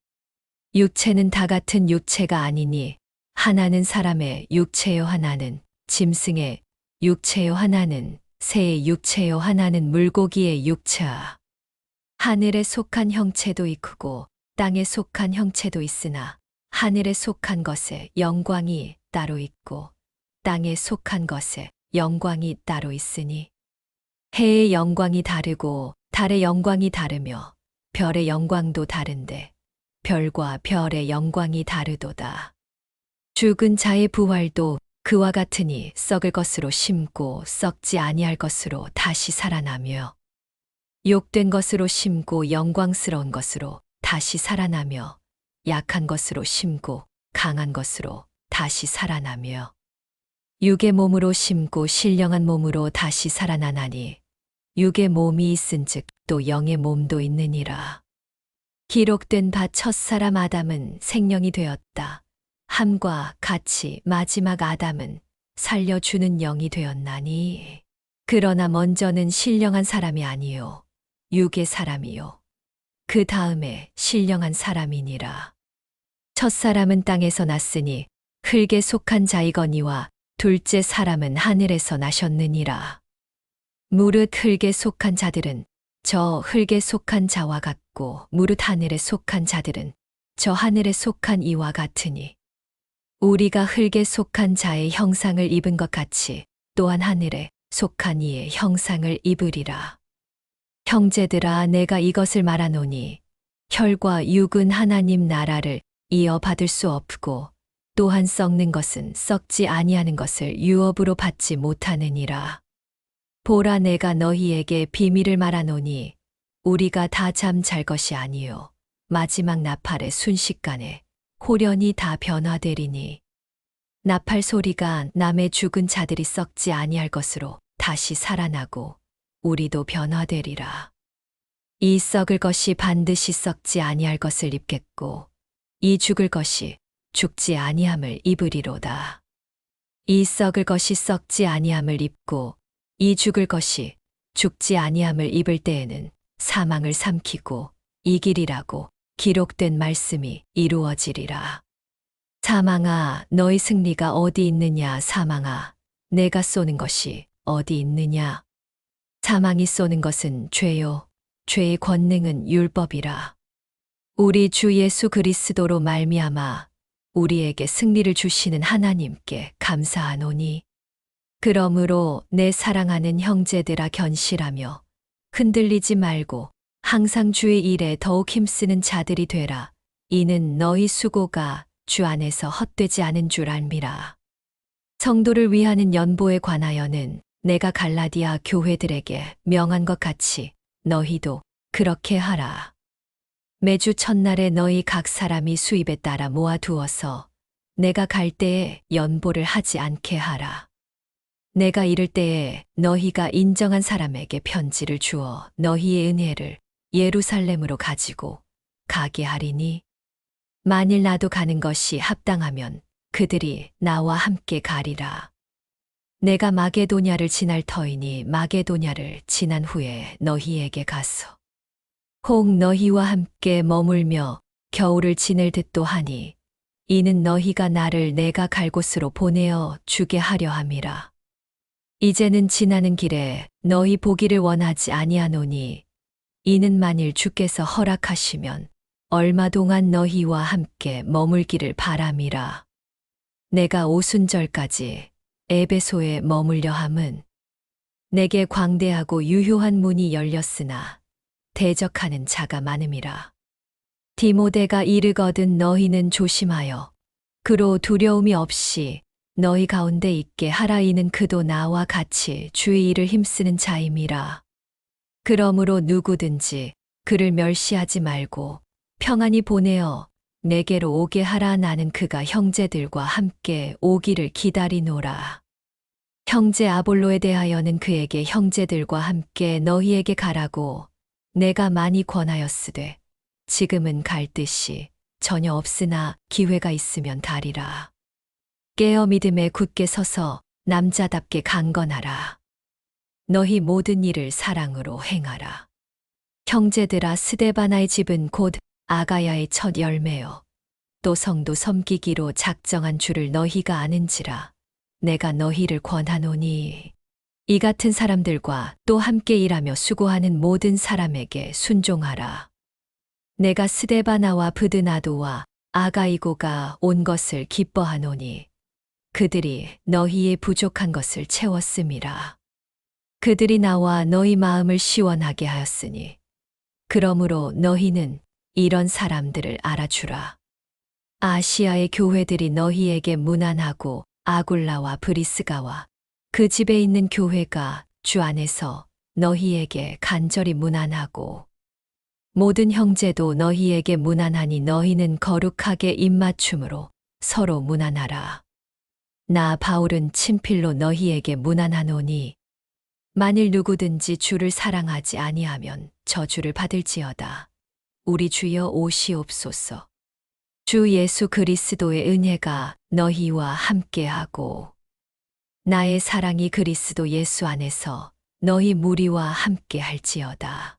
육체는 다 같은 육체가 아니니 하나는 사람의 육체요 하나는 짐승의 육체요 하나는 새의 육체요 하나는 물고기의 육체아. 하늘에 속한 형체도 있고 땅에 속한 형체도 있으나 하늘에 속한 것에 영광이 따로 있고 땅에 속한 것에 영광이 따로 있으니 해의 영광이 다르고 달의 영광이 다르며 별의 영광도 다른데 별과 별의 영광이 다르도다. 죽은 자의 부활도 그와 같으니 썩을 것으로 심고 썩지 아니할 것으로 다시 살아나며 욕된 것으로 심고 영광스러운 것으로 다시 살아나며 약한 것으로 심고 강한 것으로 다시 살아나며 육의 몸으로 심고 신령한 몸으로 다시 살아나나니 육의 몸이 있은즉 또 영의 몸도 있느니라. 기록된 바 첫사람 아담은 생명이 되었다. 함과 같이 마지막 아담은 살려주는 영이 되었나니 그러나 먼저는 신령한 사람이 아니요 육의 사람이요 그 다음에 신령한 사람이니라. 첫사람은 땅에서 났으니 흙에 속한 자이거니와 둘째 사람은 하늘에서 나셨느니라. 무릇 흙에 속한 자들은 저 흙에 속한 자와 같고 무릇 하늘에 속한 자들은 저 하늘에 속한 이와 같으니 우리가 흙에 속한 자의 형상을 입은 것 같이 또한 하늘에 속한 이의 형상을 입으리라. 형제들아 내가 이것을 말하노니 혈과 육은 하나님 나라를 이어받을 수 없고 또한 썩는 것은 썩지 아니하는 것을 유업으로 받지 못하느니라. 보라 내가 너희에게 비밀을 말하노니 우리가 다 잠잘 것이 아니요 마지막 나팔의 순식간에 홀연히 다 변화되리니 나팔 소리가 남의 죽은 자들이 썩지 아니할 것으로 다시 살아나고 우리도 변화되리라. 이 썩을 것이 반드시 썩지 아니할 것을 입겠고 이 죽을 것이 죽지 아니함을 입으리로다. 이 썩을 것이 썩지 아니함을 입고 이 죽을 것이 죽지 아니함을 입을 때에는 사망을 삼키고 이기리라고 기록된 말씀이 이루어지리라. 사망아 너희 승리가 어디 있느냐. 사망아 내가 쏘는 것이 어디 있느냐. 사망이 쏘는 것은 죄요 죄의 권능은 율법이라. 우리 주 예수 그리스도로 말미암아 우리에게 승리를 주시는 하나님께 감사하노니 그러므로 내 사랑하는 형제들아 견실하며 흔들리지 말고 항상 주의 일에 더욱 힘쓰는 자들이 되라. 이는 너희 수고가 주 안에서 헛되지 않은 줄 알미라. 성도를 위하는 연보에 관하여는 내가 갈라디아 교회들에게 명한 것 같이 너희도 그렇게 하라. 매주 첫날에 너희 각 사람이 수입에 따라 모아두어서 내가 갈 때에 연보를 하지 않게 하라. 내가 이를 때에 너희가 인정한 사람에게 편지를 주어 너희의 은혜를 예루살렘으로 가지고 가게 하리니 만일 나도 가는 것이 합당하면 그들이 나와 함께 가리라. 내가 마게도냐를 지날 터이니 마게도냐를 지난 후에 너희에게 가서 혹 너희와 함께 머물며 겨울을 지낼 듯도 하니 이는 너희가 나를 내가 갈 곳으로 보내어 주게 하려 함이라. 이제는 지나는 길에 너희 보기를 원하지 아니하노니 이는 만일 주께서 허락하시면 얼마 동안 너희와 함께 머물기를 바람이라. 내가 오순절까지 에베소에 머물려 함은 내게 광대하고 유효한 문이 열렸으나 대적하는 자가 많음이라. 디모데가 이르거든 너희는 조심하여 그로 두려움이 없이 너희 가운데 있게 하라. 이는 그도 나와 같이 주의 일을 힘쓰는 자임이라. 그러므로 누구든지 그를 멸시하지 말고 평안히 보내어 내게로 오게 하라. 나는 그가 형제들과 함께 오기를 기다리노라. 형제 아볼로에 대하여는 그에게 형제들과 함께 너희에게 가라고 내가 많이 권하였으되 지금은 갈 뜻이 전혀 없으나 기회가 있으면 가리라. 깨어 믿음에 굳게 서서 남자답게 강건하라. 너희 모든 일을 사랑으로 행하라. 형제들아 스데바나의 집은 곧 아가야의 첫 열매요 또 성도 섬기기로 작정한 줄을 너희가 아는지라. 내가 너희를 권하노니 이 같은 사람들과 또 함께 일하며 수고하는 모든 사람에게 순종하라. 내가 스데바나와 브드나도와 아가이고가 온 것을 기뻐하노니 그들이 너희의 부족한 것을 채웠음이라. 그들이 나와 너희 마음을 시원하게 하였으니 그러므로 너희는 이런 사람들을 알아주라. 아시아의 교회들이 너희에게 문안하고 아굴라와 브리스가와 그 집에 있는 교회가 주 안에서 너희에게 간절히 문안하고 모든 형제도 너희에게 문안하니 너희는 거룩하게 입맞춤으로 서로 문안하라. 나 바울은 친필로 너희에게 문안하노니 만일 누구든지 주를 사랑하지 아니하면 저주를 받을지어다. 우리 주여 오시옵소서. 주 예수 그리스도의 은혜가 너희와 함께하고 나의 사랑이 그리스도 예수 안에서 너희 무리와 함께할지어다.